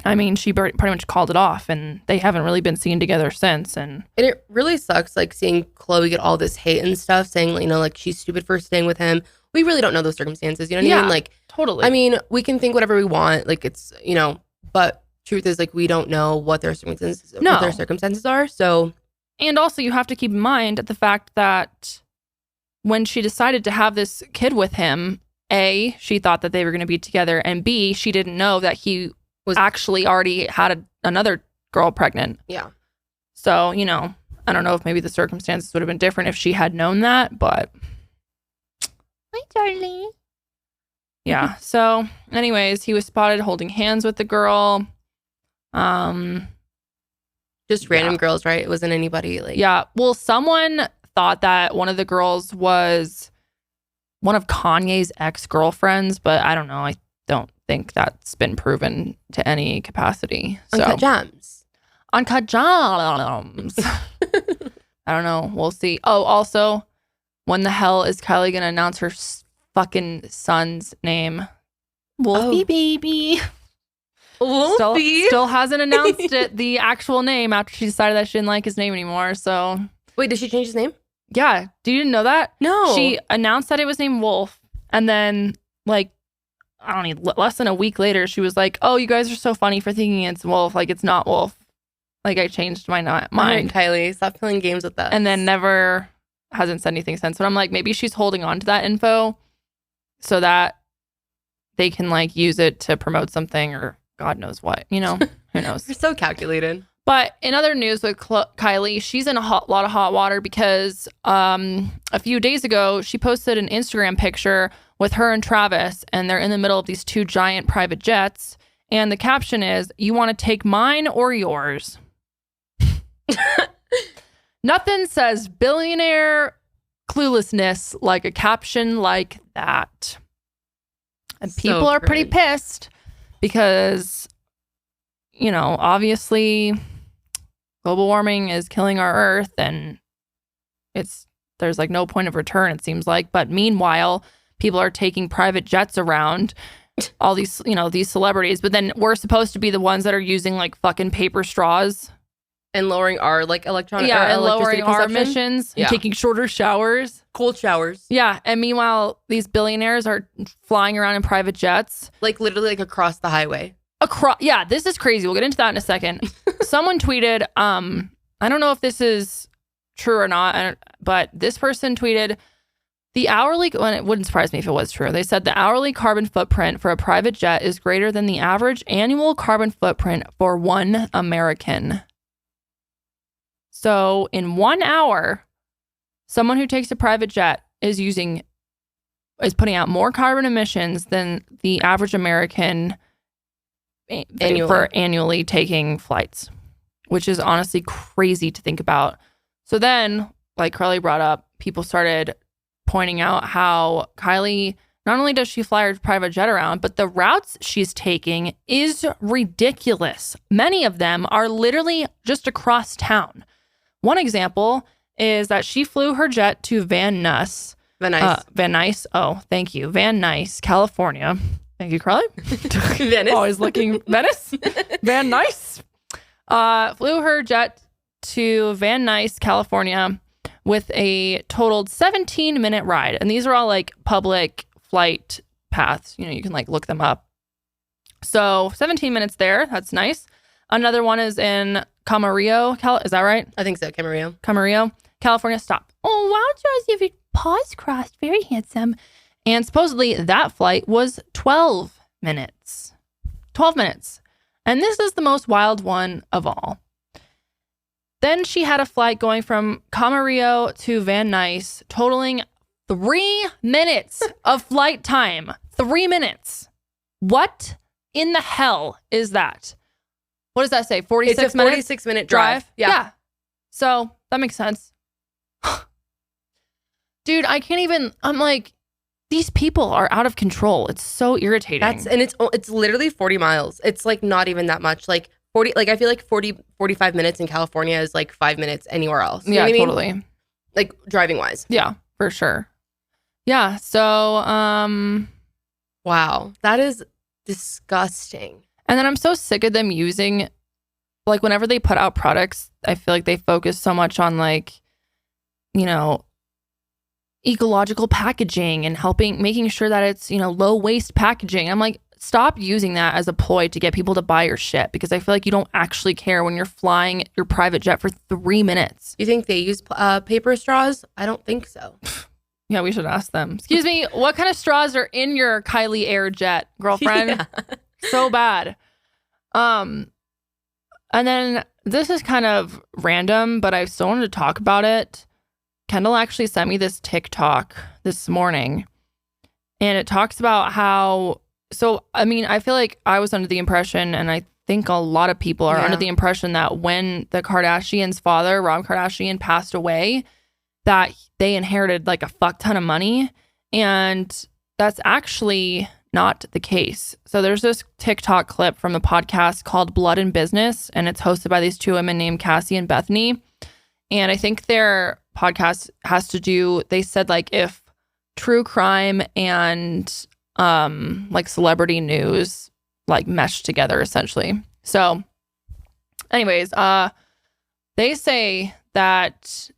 I mean, she pretty much called it off, and they haven't really been seen together since. And it really sucks, like, seeing Chloe get all this hate and stuff, saying, like, she's stupid for staying with him. We really don't know those circumstances, you know what I mean? Like, totally. I mean, we can think whatever we want, like, it's, but truth is, like, we don't know what their circumstances are, so. And also, you have to keep in mind the fact that when she decided to have this kid with him, A, she thought that they were going to be together, and B, she didn't know that he was actually already had another girl pregnant. Yeah. So, I don't know if maybe the circumstances would have been different if she had known that, but. Hi, darling. Yeah. So, anyways, he was spotted holding hands with the girl. Just random girls, right? It wasn't anybody like. Yeah. Well, someone thought that one of the girls was one of Kanye's ex-girlfriends, but I don't know. I don't think that's been proven to any capacity. Uncut Gems. Uncut Gems. I don't know. We'll see. Oh, also, when the hell is Kylie going to announce her fucking son's name? Wolfie baby. Wolfie still hasn't announced the actual name after she decided that she didn't like his name anymore. So wait, did she change his name? Yeah. Do you know that? No. She announced that it was named Wolf, and then like I don't know, less than a week later, she was like, "Oh, you guys are so funny for thinking it's Wolf. Like it's not Wolf. Like I changed my mind." Kylie, stop playing games with us. And then hasn't said anything since. But I'm like, maybe she's holding on to that info so that they can like use it to promote something or God knows what, who knows. You're so calculated. But in other news with Kylie, she's in a lot of hot water because a few days ago, she posted an Instagram picture with her and Travis, and they're in the middle of these 2 giant private jets. And the caption is, "You want to take mine or yours?" Nothing says billionaire cluelessness like a caption like that. And people are pretty pissed because, obviously global warming is killing our earth and there's like no point of return, it seems like. But meanwhile, people are taking private jets around all these, these celebrities. But then we're supposed to be the ones that are using like fucking paper straws. And lowering our like electronic, and lowering our emissions, and taking shorter showers, cold showers. Yeah, and meanwhile, these billionaires are flying around in private jets, like literally like across the highway. Yeah, this is crazy. We'll get into that in a second. Someone tweeted, I don't know if this is true or not, but this person tweeted the hourly. Well, it wouldn't surprise me if it was true. They said the hourly carbon footprint for a private jet is greater than the average annual carbon footprint for one American. So in 1 hour, someone who takes a private jet is putting out more carbon emissions than the average American for annually taking flights, which is honestly crazy to think about. So then, like Karelly brought up, people started pointing out how Kylie, not only does she fly her private jet around, but the routes she's taking is ridiculous. Many of them are literally just across town. One example is that she flew her jet to Van Nuys. Oh, thank you. Van Nuys, California. Thank you, Karelly. Venice. Always looking Venice. Van Nuys. Flew her jet to Van Nuys, California with a totaled 17-minute ride. And these are all like public flight paths. You can like look them up. So 17 minutes there. That's nice. Another one is in Camarillo, is that right? I think so, Camarillo. California. Stop. Oh, wow, Josie, if your paws crossed, very handsome. And supposedly that flight was 12 minutes. 12 minutes. And this is the most wild one of all. Then she had a flight going from Camarillo to Van Nuys, totaling 3 minutes of flight time. 3 minutes. What in the hell is that? What does that say? 46 minutes? It's a 46-minute drive. Yeah. So that makes sense. Dude, I can't even. I'm like, these people are out of control. It's so irritating. And it's literally 40 miles. It's like not even that much. Like 40. Like I feel like 45 minutes in California is like 5 minutes anywhere else. You know what I mean? Totally. Like driving wise. Yeah, for sure. Yeah. So, wow, that is disgusting. And then I'm so sick of them using, like, whenever they put out products, I feel like they focus so much on, like, ecological packaging and making sure that it's, low waste packaging. I'm like, stop using that as a ploy to get people to buy your shit, because I feel like you don't actually care when you're flying your private jet for 3 minutes. You think they use paper straws? I don't think so. Yeah, we should ask them. Excuse me, what kind of straws are in your Kylie Air jet, girlfriend? Yeah. So bad. And then this is kind of random, but I still wanted to talk about it. Kendall actually sent me this TikTok this morning, and it talks about how, I feel like I was under the impression, and I think a lot of people are under the impression, that when the Kardashians' father, Rob Kardashian, passed away, that they inherited like a fuck ton of money. And that's actually not the case. So there's this TikTok clip from a podcast called Blood and Business, and it's hosted by these 2 women named Cassie and Bethany. And I think their podcast has to do, they said, like, if true crime and like celebrity news like meshed together essentially. So anyways, they say that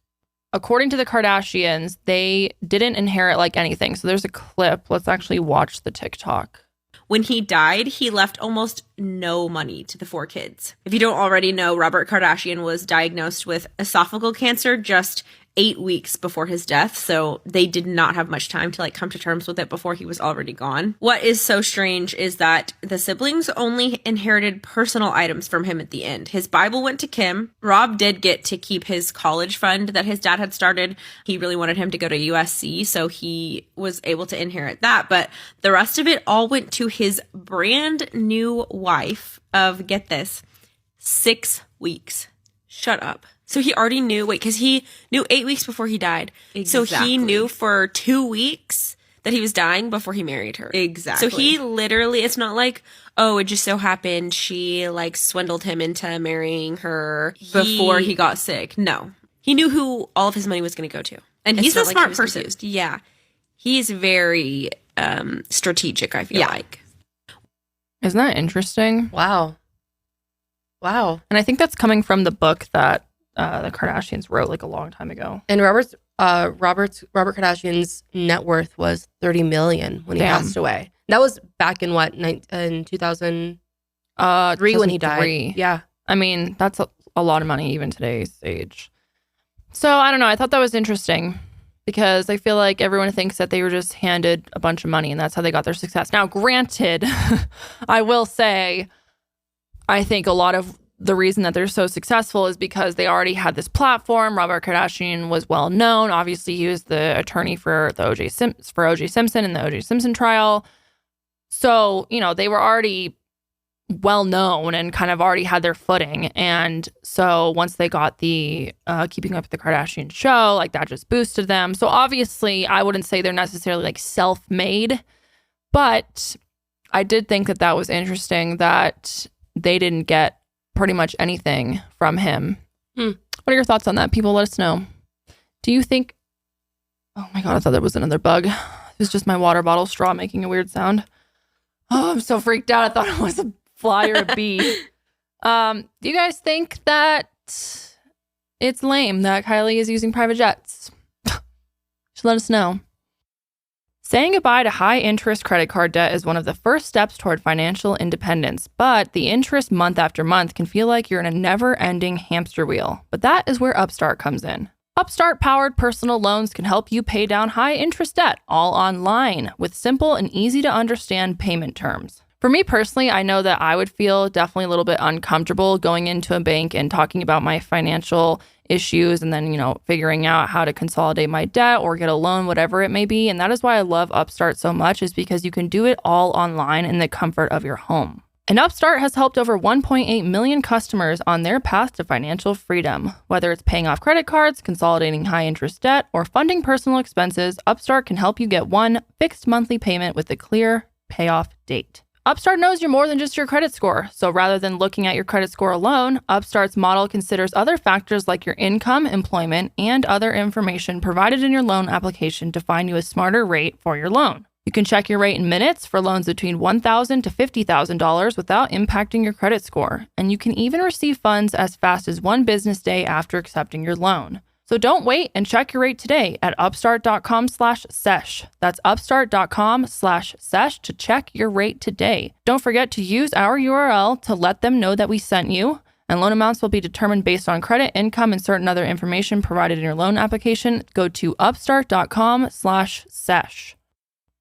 according to the Kardashians, they didn't inherit like anything. So there's a clip. Let's actually watch the TikTok. When he died, he left almost no money to the 4 kids. If you don't already know, Robert Kardashian was diagnosed with esophageal cancer just 8 weeks before his death. So they did not have much time to like come to terms with it before he was already gone. What is so strange is that the siblings only inherited personal items from him at the end. His Bible went to Kim. Rob did get to keep his college fund that his dad had started. He really wanted him to go to USC, so he was able to inherit that. But the rest of it all went to his brand new wife of, get this, 6 weeks. Shut up. So he already knew, because he knew 8 weeks before he died. Exactly. So he knew for 2 weeks that he was dying before he married her. Exactly. So he literally, it's not like, oh, it just so happened she like swindled him into marrying her before he got sick. No. He knew who all of his money was going to go to. And he's a smart person. Confused. Yeah. He's very strategic, I feel like. Isn't that interesting? Wow. And I think that's coming from the book that the Kardashians wrote like a long time ago. And Robert Kardashian's net worth was $30 million when he passed away. That was back in what, in 2003 when he died. Yeah. I mean, that's a lot of money even today's age. So I don't know. I thought that was interesting because I feel like everyone thinks that they were just handed a bunch of money and that's how they got their success. Now, granted, I will say, I think a lot of the reason that they're so successful is because they already had this platform. Robert Kardashian was well known. Obviously, he was the attorney for O.J. Simpson in the O.J. Simpson trial. So, you know, they were already well known and kind of already had their footing. And so once they got the Keeping Up with the Kardashian show, like that just boosted them. So obviously, I wouldn't say they're necessarily like self-made, but I did think that that was interesting that they didn't get pretty much anything from him. What are your thoughts on that? People, let us know. Do you think... Oh my God, I thought that was another bug. It was just my water bottle straw making a weird sound. Oh, I'm so freaked out. I thought it was a fly or a bee. Do you guys think that it's lame that Kylie is using private jets? Just let us know. Saying goodbye to high-interest credit card debt is one of the first steps toward financial independence, but the interest month after month can feel like you're in a never-ending hamster wheel. But that is where Upstart comes in. Upstart-powered personal loans can help you pay down high-interest debt, all online, with simple and easy-to-understand payment terms. For me personally, I know that I would feel definitely a little bit uncomfortable going into a bank and talking about my financial issues and then, you know, figuring out how to consolidate my debt or get a loan, whatever it may be. And that is why I love Upstart so much, is because you can do it all online in the comfort of your home. And Upstart has helped over 1.8 million customers on their path to financial freedom. Whether it's paying off credit cards, consolidating high-interest debt, or funding personal expenses, Upstart can help you get one fixed monthly payment with a clear payoff date. Upstart knows you're more than just your credit score. So rather than looking at your credit score alone, Upstart's model considers other factors like your income, employment, and other information provided in your loan application to find you a smarter rate for your loan. You can check your rate in minutes for loans between $1,000 to $50,000 without impacting your credit score. And you can even receive funds as fast as 1 business day after accepting your loan. So don't wait and check your rate today at upstart.com/sesh. That's upstart.com/sesh to check your rate today. Don't forget to use our URL to let them know that we sent you. And loan amounts will be determined based on credit, income, and certain other information provided in your loan application. Go to upstart.com/sesh.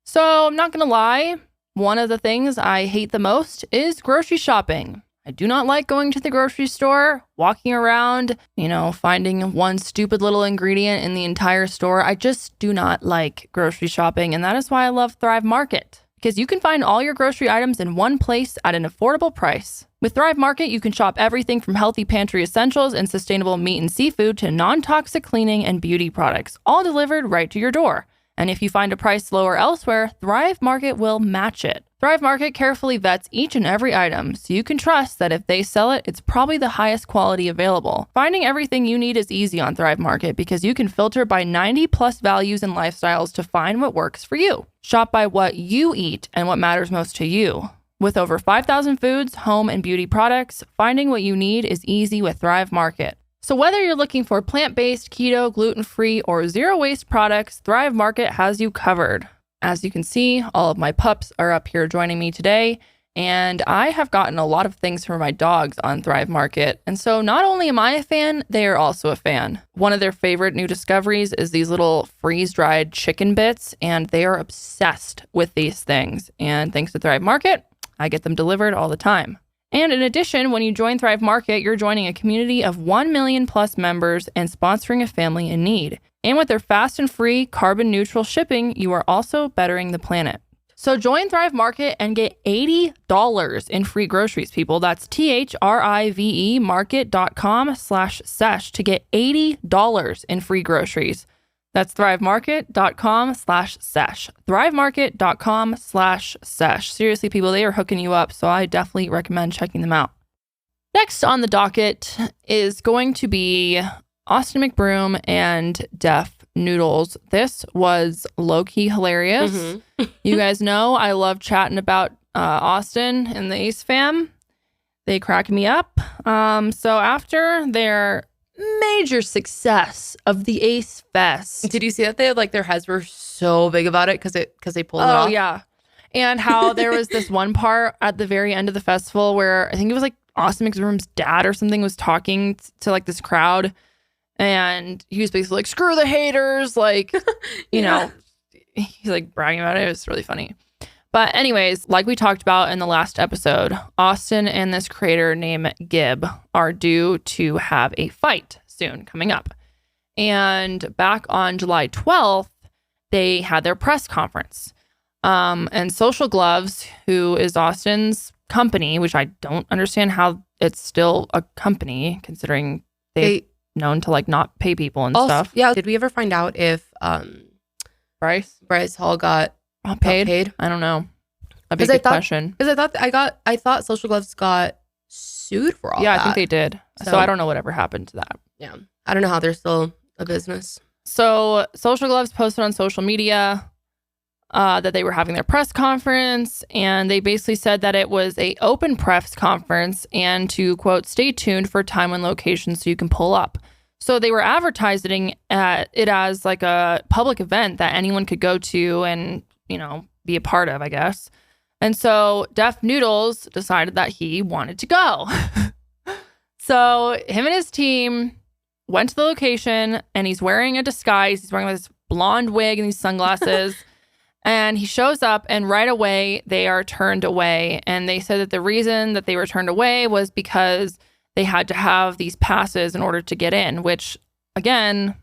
So I'm not going to lie. One of the things I hate the most is grocery shopping. I do not like going to the grocery store, walking around, you know, finding one stupid little ingredient in the entire store. I just do not like grocery shopping, and that is why I love Thrive Market, because you can find all your grocery items in one place at an affordable price. With Thrive Market, you can shop everything from healthy pantry essentials and sustainable meat and seafood to non-toxic cleaning and beauty products, all delivered right to your door. And if you find a price lower elsewhere, Thrive Market will match it. Thrive Market carefully vets each and every item, so you can trust that if they sell it, it's probably the highest quality available. Finding everything you need is easy on Thrive Market because you can filter by 90 plus values and lifestyles to find what works for you. Shop by what you eat and what matters most to you. With over 5,000 foods, home, and beauty products, finding what you need is easy with Thrive Market. So whether you're looking for plant-based, keto, gluten-free, or zero-waste products, Thrive Market has you covered. As you can see, all of my pups are up here joining me today, and I have gotten a lot of things for my dogs on Thrive Market. And so not only am I a fan, they are also a fan. One of their favorite new discoveries is these little freeze-dried chicken bits, and they are obsessed with these things. And thanks to Thrive Market, I get them delivered all the time. And in addition, when you join Thrive Market, you're joining a community of 1 million plus members and sponsoring a family in need. And with their fast and free carbon neutral shipping, you are also bettering the planet. So join Thrive Market and get $80 in free groceries, people. That's THRIVE market.com/sesh to get $80 in free groceries. That's thrivemarket.com/sesh. Thrivemarket.com/sesh. Seriously, people, they are hooking you up, so I definitely recommend checking them out. Next on the docket is going to be Austin Mcbroom and Def Noodles. This was low-key hilarious. Mm-hmm. You guys know I love chatting about Austin and the Ace fam. They crack me up. So after their major success of the Ace Fest. Did you see that they had, like, their heads were so big about it because they pulled it off? Oh, yeah. And how there was this one part at the very end of the festival where I think it was like Austin McBroom's dad or something was talking to like this crowd. And he was basically like, screw the haters. Like, you know, he's like bragging about it. It was really funny. But anyways, like we talked about in the last episode, Austin and this creator named Gib are due to have a fight soon coming up. And back on July 12th, they had their press conference. And Social Gloves, who is Austin's company, which I don't understand how it's still a company considering they've known to like not pay people and stuff. Yeah. Did we ever find out if Bryce Hall got paid? I don't know. A big question. Because I thought Social Gloves got sued for all that. Yeah, I think they did. So I don't know whatever happened to that. Yeah. I don't know how they're still a business. So Social Gloves posted on social media that they were having their press conference, and they basically said that it was a open press conference and to, quote, stay tuned for time and location so you can pull up. So they were advertising it as like a public event that anyone could go to and, you know, be a part of, I guess. And so Def Noodles decided that he wanted to go. So him and his team went to the location, and he's wearing a disguise. He's wearing this blonde wig and these sunglasses. And he shows up, and right away they are turned away. And they said that the reason that they were turned away was because they had to have these passes in order to get in, which, again,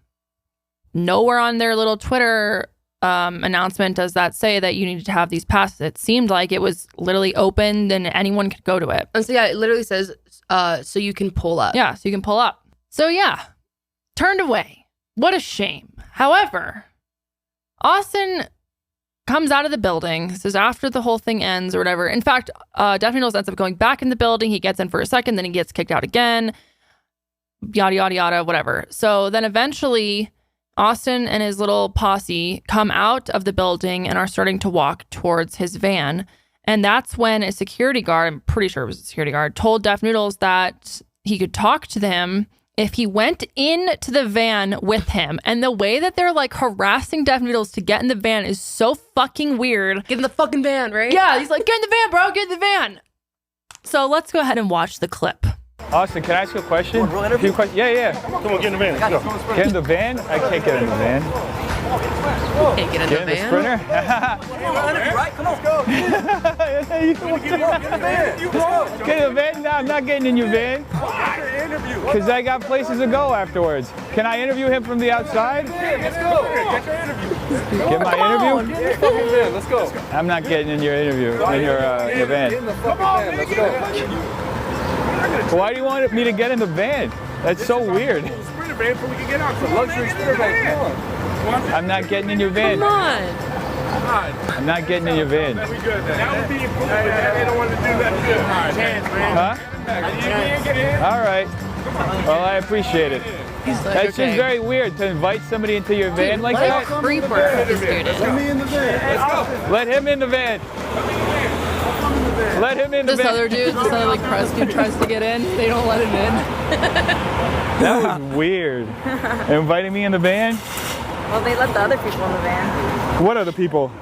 nowhere on their little Twitter announcement does that say that you needed to have these passes. It seemed like it was literally open and anyone could go to it. And so, yeah, it literally says, so you can pull up. Yeah, so you can pull up. So, yeah, turned away. What a shame. However, Austin comes out of the building. This is after the whole thing ends or whatever. In fact, Def Noodles ends up going back in the building. He gets in for a second, then he gets kicked out again. Yada, yada, yada, whatever. So then eventually Austin and his little posse come out of the building and are starting to walk towards his van. And that's when a security guard, I'm pretty sure it was a security guard, told Def Noodles that he could talk to them if he went into the van with him. And the way that they're like harassing Def Noodles to get in the van is so fucking weird. Get in the fucking van, right? Yeah, he's like, get in the van, bro, get in the van. So let's go ahead and watch the clip. Austin, can I ask you a question? A few questions? Yeah. Come on, get in the van. Let's go. Get in the van? I can't get in the van. You can't get in the van? The Sprinter? Right? Come on. Let's go. Get in the van? No, I'm not getting in your van. Because I got places to go afterwards. Can I interview him from the outside? Yeah, let's go. Get your interview. Get my interview? Get in the fucking van. Let's go. I'm not getting in your interview, in your van. Get in the fucking van. Let's go. Why do you want me to get in the van? That's so weird. Sprinter van so we can get out. It's a luxury sprinter van. Come on. I'm not getting in your van. Come on. I'm not getting in your van. We good then. That would be cool, but they don't want to do that. Chance, man. Huh? All right. Well, I appreciate it. That's just very weird to invite somebody into your van like that. Creeper. Let me in the van. Let's go. Let him in the van. Let him in the van. This other like press dude tries to get in. They don't let him in. That was weird. Inviting me in the van? Well, they let the other people in the van. What other people?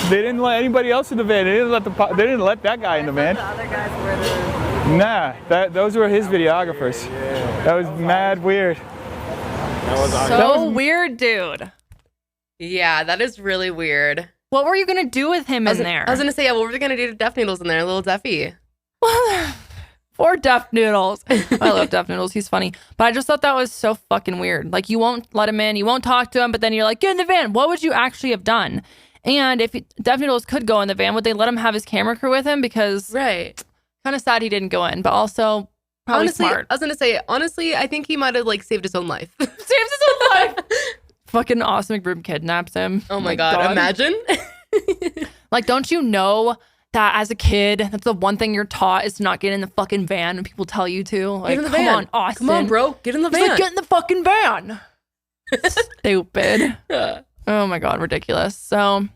They didn't let anybody else in the van. They didn't let that guy in the van. The other guys were the... Nah, those were his videographers. That was mad weird. So weird, dude. Yeah, that is really weird. What were you gonna do with him in there? I was gonna say, yeah, what were we gonna do to Def Noodles in there? Little Defy. Poor Def Noodles. I love Def Noodles. He's funny. But I just thought that was so fucking weird. Like, you won't let him in, you won't talk to him, but then you're like, get in the van. What would you actually have done? And if Def Noodles could go in the van, would they let him have his camera crew with him? Because right, kind of sad he didn't go in, but also probably honestly, smart. I was gonna say, honestly, I think he might have like saved his own life. Saved his own life. Fucking awesome Mcbroom kidnaps him. Oh my god, imagine. Like, don't you know that as a kid, that's the one thing you're taught is to not get in the fucking van when people tell you to? Like, get in the van. Come on, Austin. Come on, bro. Get in the van. He's like, get in the fucking van. Stupid. Oh my god, ridiculous. So,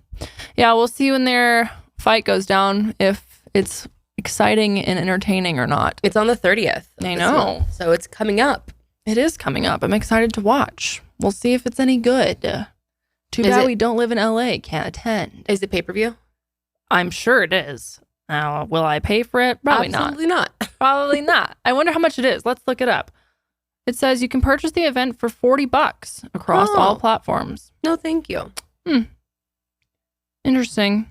yeah, we'll see when their fight goes down if it's exciting and entertaining or not. It's on the 30th. I know. So it's coming up. It is coming up. I'm excited to watch. We'll see if it's any good. Too bad we don't live in LA. Can't attend. Is it pay-per-view? I'm sure it is. Now, will I pay for it? Probably Absolutely not. Probably not. I wonder how much it is. Let's look it up. It says you can purchase the event for $40 across all platforms. No, thank you. Interesting.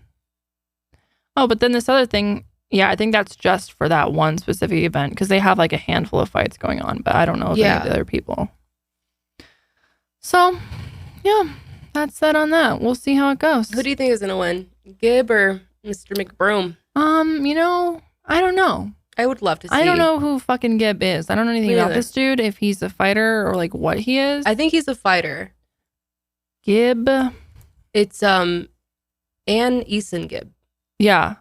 Oh, but then this other thing, yeah, I think that's just for that one specific event because they have like a handful of fights going on, but I don't know if any of the other people. So, yeah, that's that on that. We'll see how it goes. Who do you think is going to win? Gibb or Mr. Mcbroom? You know, I don't know. I would love to see. I don't know who fucking Gibb is. I don't know anything about this dude, if he's a fighter or like what he is. I think he's a fighter. Gibb. It's Ann Eason Gibb. Yeah.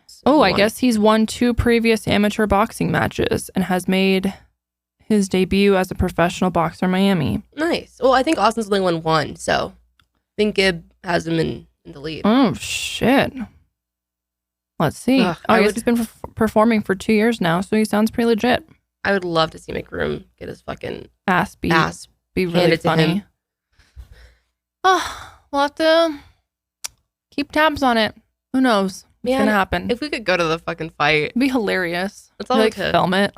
So I guess he's won 2 previous amateur boxing matches and has made his debut as a professional boxer in Miami. Nice. Well, I think Austin's only won 1, so I think Gibb has him in the lead. Oh, shit. Let's see. I guess he's been performing for 2 years now, so he sounds pretty legit. I would love to see Mcbroom get his fucking ass be really funny. Oh, we'll have to keep tabs on it. Who knows? What's gonna happen? If we could go to the fucking fight, it'd be hilarious. That's all we could film it.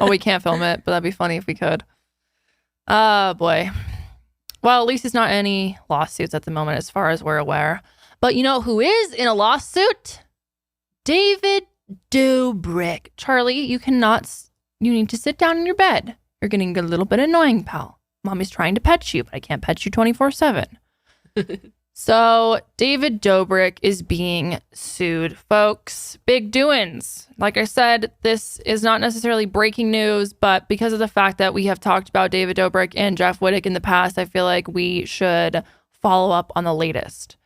Oh, we can't film it, but that'd be funny if we could. Oh boy. Well, at least it's not any lawsuits at the moment, as far as we're aware. But you know who is in a lawsuit? David Dobrik. Charlie, you need to sit down in your bed. You're getting a little bit annoying, pal. Mommy's trying to pet you, but I can't pet you 24/7. So David Dobrik is being sued, folks. Big doings. Like I said, this is not necessarily breaking news, but because of the fact that we have talked about David Dobrik and Jeff Wittek in the past, I feel like we should follow up on the latest.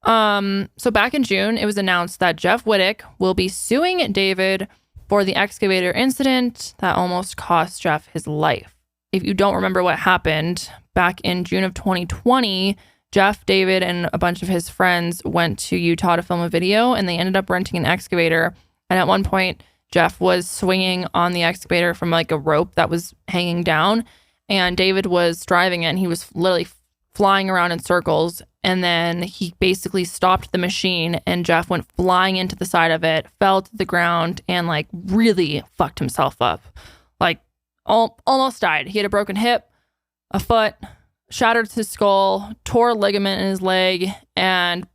So back in June, it was announced that Jeff Wittek will be suing David for the excavator incident that almost cost Jeff his life. If you don't remember what happened, back in June of 2020, Jeff, David, and a bunch of his friends went to Utah to film a video, and they ended up renting an excavator. And at one point, Jeff was swinging on the excavator from like a rope that was hanging down, and David was driving it, and he was literally flying around in circles. And then he basically stopped the machine, and Jeff went flying into the side of it, fell to the ground, and like really fucked himself up. Like almost died. He had a broken hip, a foot, shattered his skull, tore a ligament in his leg, and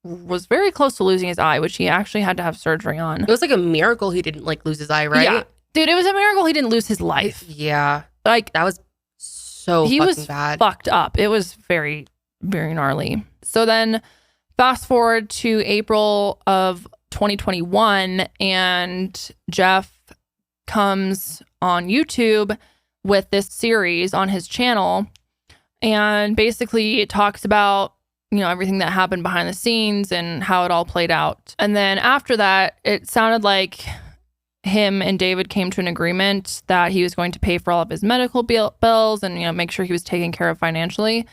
was very close to losing his eye, which he actually had to have surgery on. It was like a miracle he didn't like lose his eye, right? Yeah. Dude, it was a miracle he didn't lose his life. Yeah. Like, that was so he fucking was bad. Fucked up. It was very, very gnarly. So then fast forward to April of 2021, and Jeff comes on YouTube with this series on his channel, and basically it talks about everything that happened behind the scenes and how it all played out. And then after that, it sounded like him and David came to an agreement that he was going to pay for all of his medical bills and, make sure he was taken care of financially.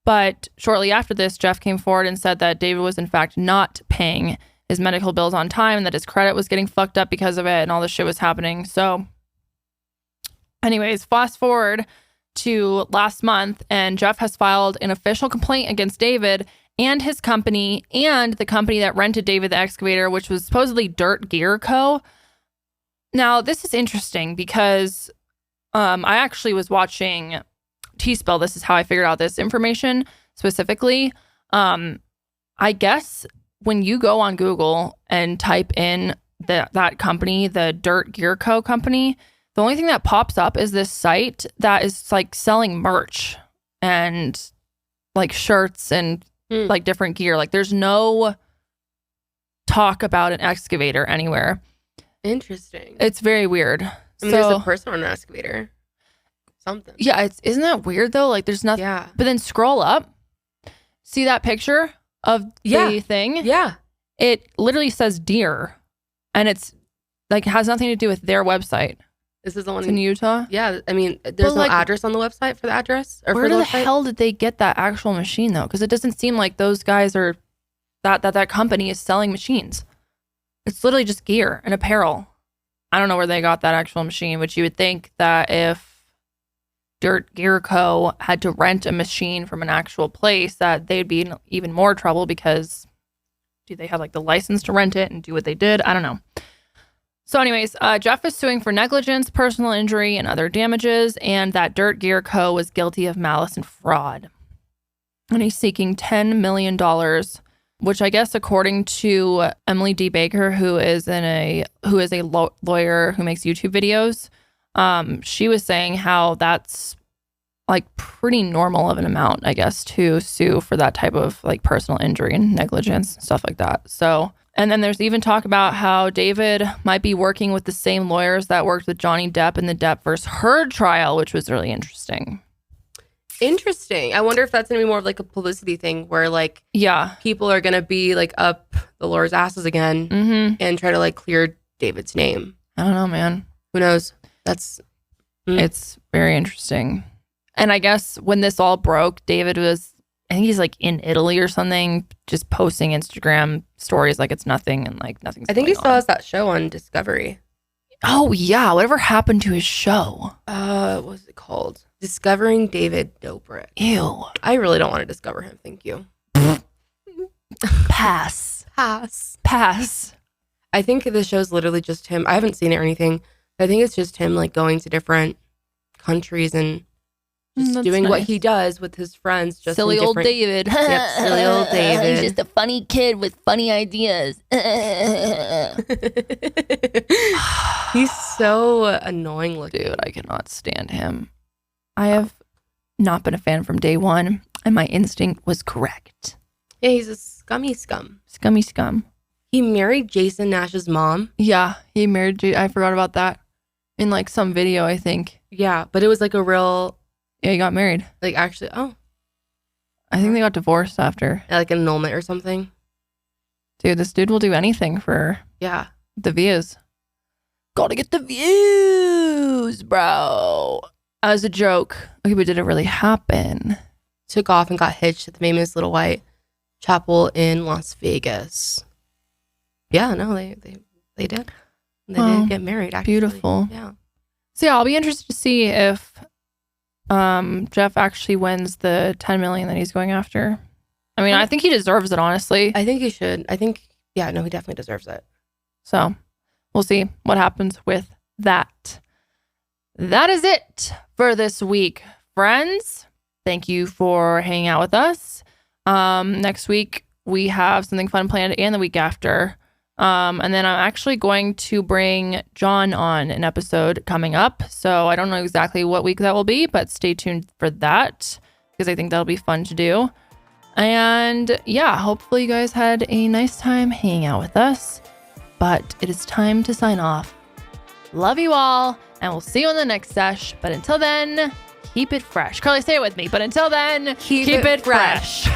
But shortly after this, Jeff came forward and said that David was in fact not paying his medical bills on time and that his credit was getting fucked up because of it and all this shit was happening. So anyways, fast forward to last month, and Jeff has filed an official complaint against David and his company and the company that rented David the excavator, which was supposedly Dirt Gear Co. Now, this is interesting because I actually was watching T-Spell. This is how I figured out this information specifically. I guess when you go on Google and type in that company, the Dirt Gear Co. company, the only thing that pops up is this site that is like selling merch and like shirts and like different gear. Like there's no talk about an excavator anywhere. Interesting. It's very weird. There's a person on an excavator. Something. Yeah, isn't that weird though? Like there's nothing. Yeah. But then scroll up. See that picture of the thing? Yeah. It literally says deer. And it's like has nothing to do with their website. This is the one in Utah? Yeah. I mean, there's no address on the website for the address? Or where the hell did they get that actual machine though? Because it doesn't seem like those guys are that company is selling machines. It's literally just gear and apparel. I don't know where they got that actual machine, but you would think that if Dirt Gear Co. had to rent a machine from an actual place, that they'd be in even more trouble because do they have like the license to rent it and do what they did? I don't know. So anyways, Jeff is suing for negligence, personal injury, and other damages, and that Dirt Gear Co. was guilty of malice and fraud. And he's seeking $10 million, which I guess according to Emily D. Baker, who is a lawyer who makes YouTube videos, she was saying how that's like pretty normal of an amount, I guess, to sue for that type of like personal injury and negligence, stuff like that. So, and then there's even talk about how David might be working with the same lawyers that worked with Johnny Depp in the Depp versus Heard trial, which was really interesting. Interesting. I wonder if that's going to be more of like a publicity thing where like people are going to be like up the lawyers' asses again and try to like clear David's name. I don't know, man. Who knows? It's very interesting. And I guess when this all broke, David was, I think he's like in Italy or something, just posting Instagram stories like it's nothing and like nothing's I think he still has that show on Discovery. Oh, yeah. Whatever happened to his show? What was it called? Discovering David Dobrik. Ew. I really don't want to discover him. Thank you. Pass. I think the show's literally just him. I haven't seen it or anything. I think it's just him like going to different countries and just doing what he does with his friends. Just silly old David. Yep, silly old David. He's just a funny kid with funny ideas. He's so annoying looking. Dude, I cannot stand him. I have not been a fan from day one, and my instinct was correct. Yeah, he's a scummy scum. Scummy scum. He married Jason Nash's mom. Yeah, he married I forgot about that. In like some video, I think. Yeah, but it was like a real... Yeah, he got married. Like actually, I think they got divorced after. Yeah, like an annulment or something. Dude, this dude will do anything for the views. Gotta get the views, bro. As a joke. Okay, but did it really happen? Took off and got hitched at the famous Little White Chapel in Las Vegas. Yeah, no, they did. They did get married, actually. Beautiful. Yeah. So yeah, I'll be interested to see if Jeff actually wins the $10 million that he's going after. I mean, I think he deserves it, honestly. I think he should. He definitely deserves it. So we'll see what happens with that. That is it for this week, friends. Thank you for hanging out with us. Next week, we have something fun planned, and the week after. And then I'm actually going to bring John on an episode coming up. So I don't know exactly what week that will be, but stay tuned for that because I think that'll be fun to do. And yeah, hopefully you guys had a nice time hanging out with us. But it is time to sign off. Love you all, and we'll see you on the next sesh. But until then, keep it fresh. Karelly, say it with me. But until then, keep it fresh.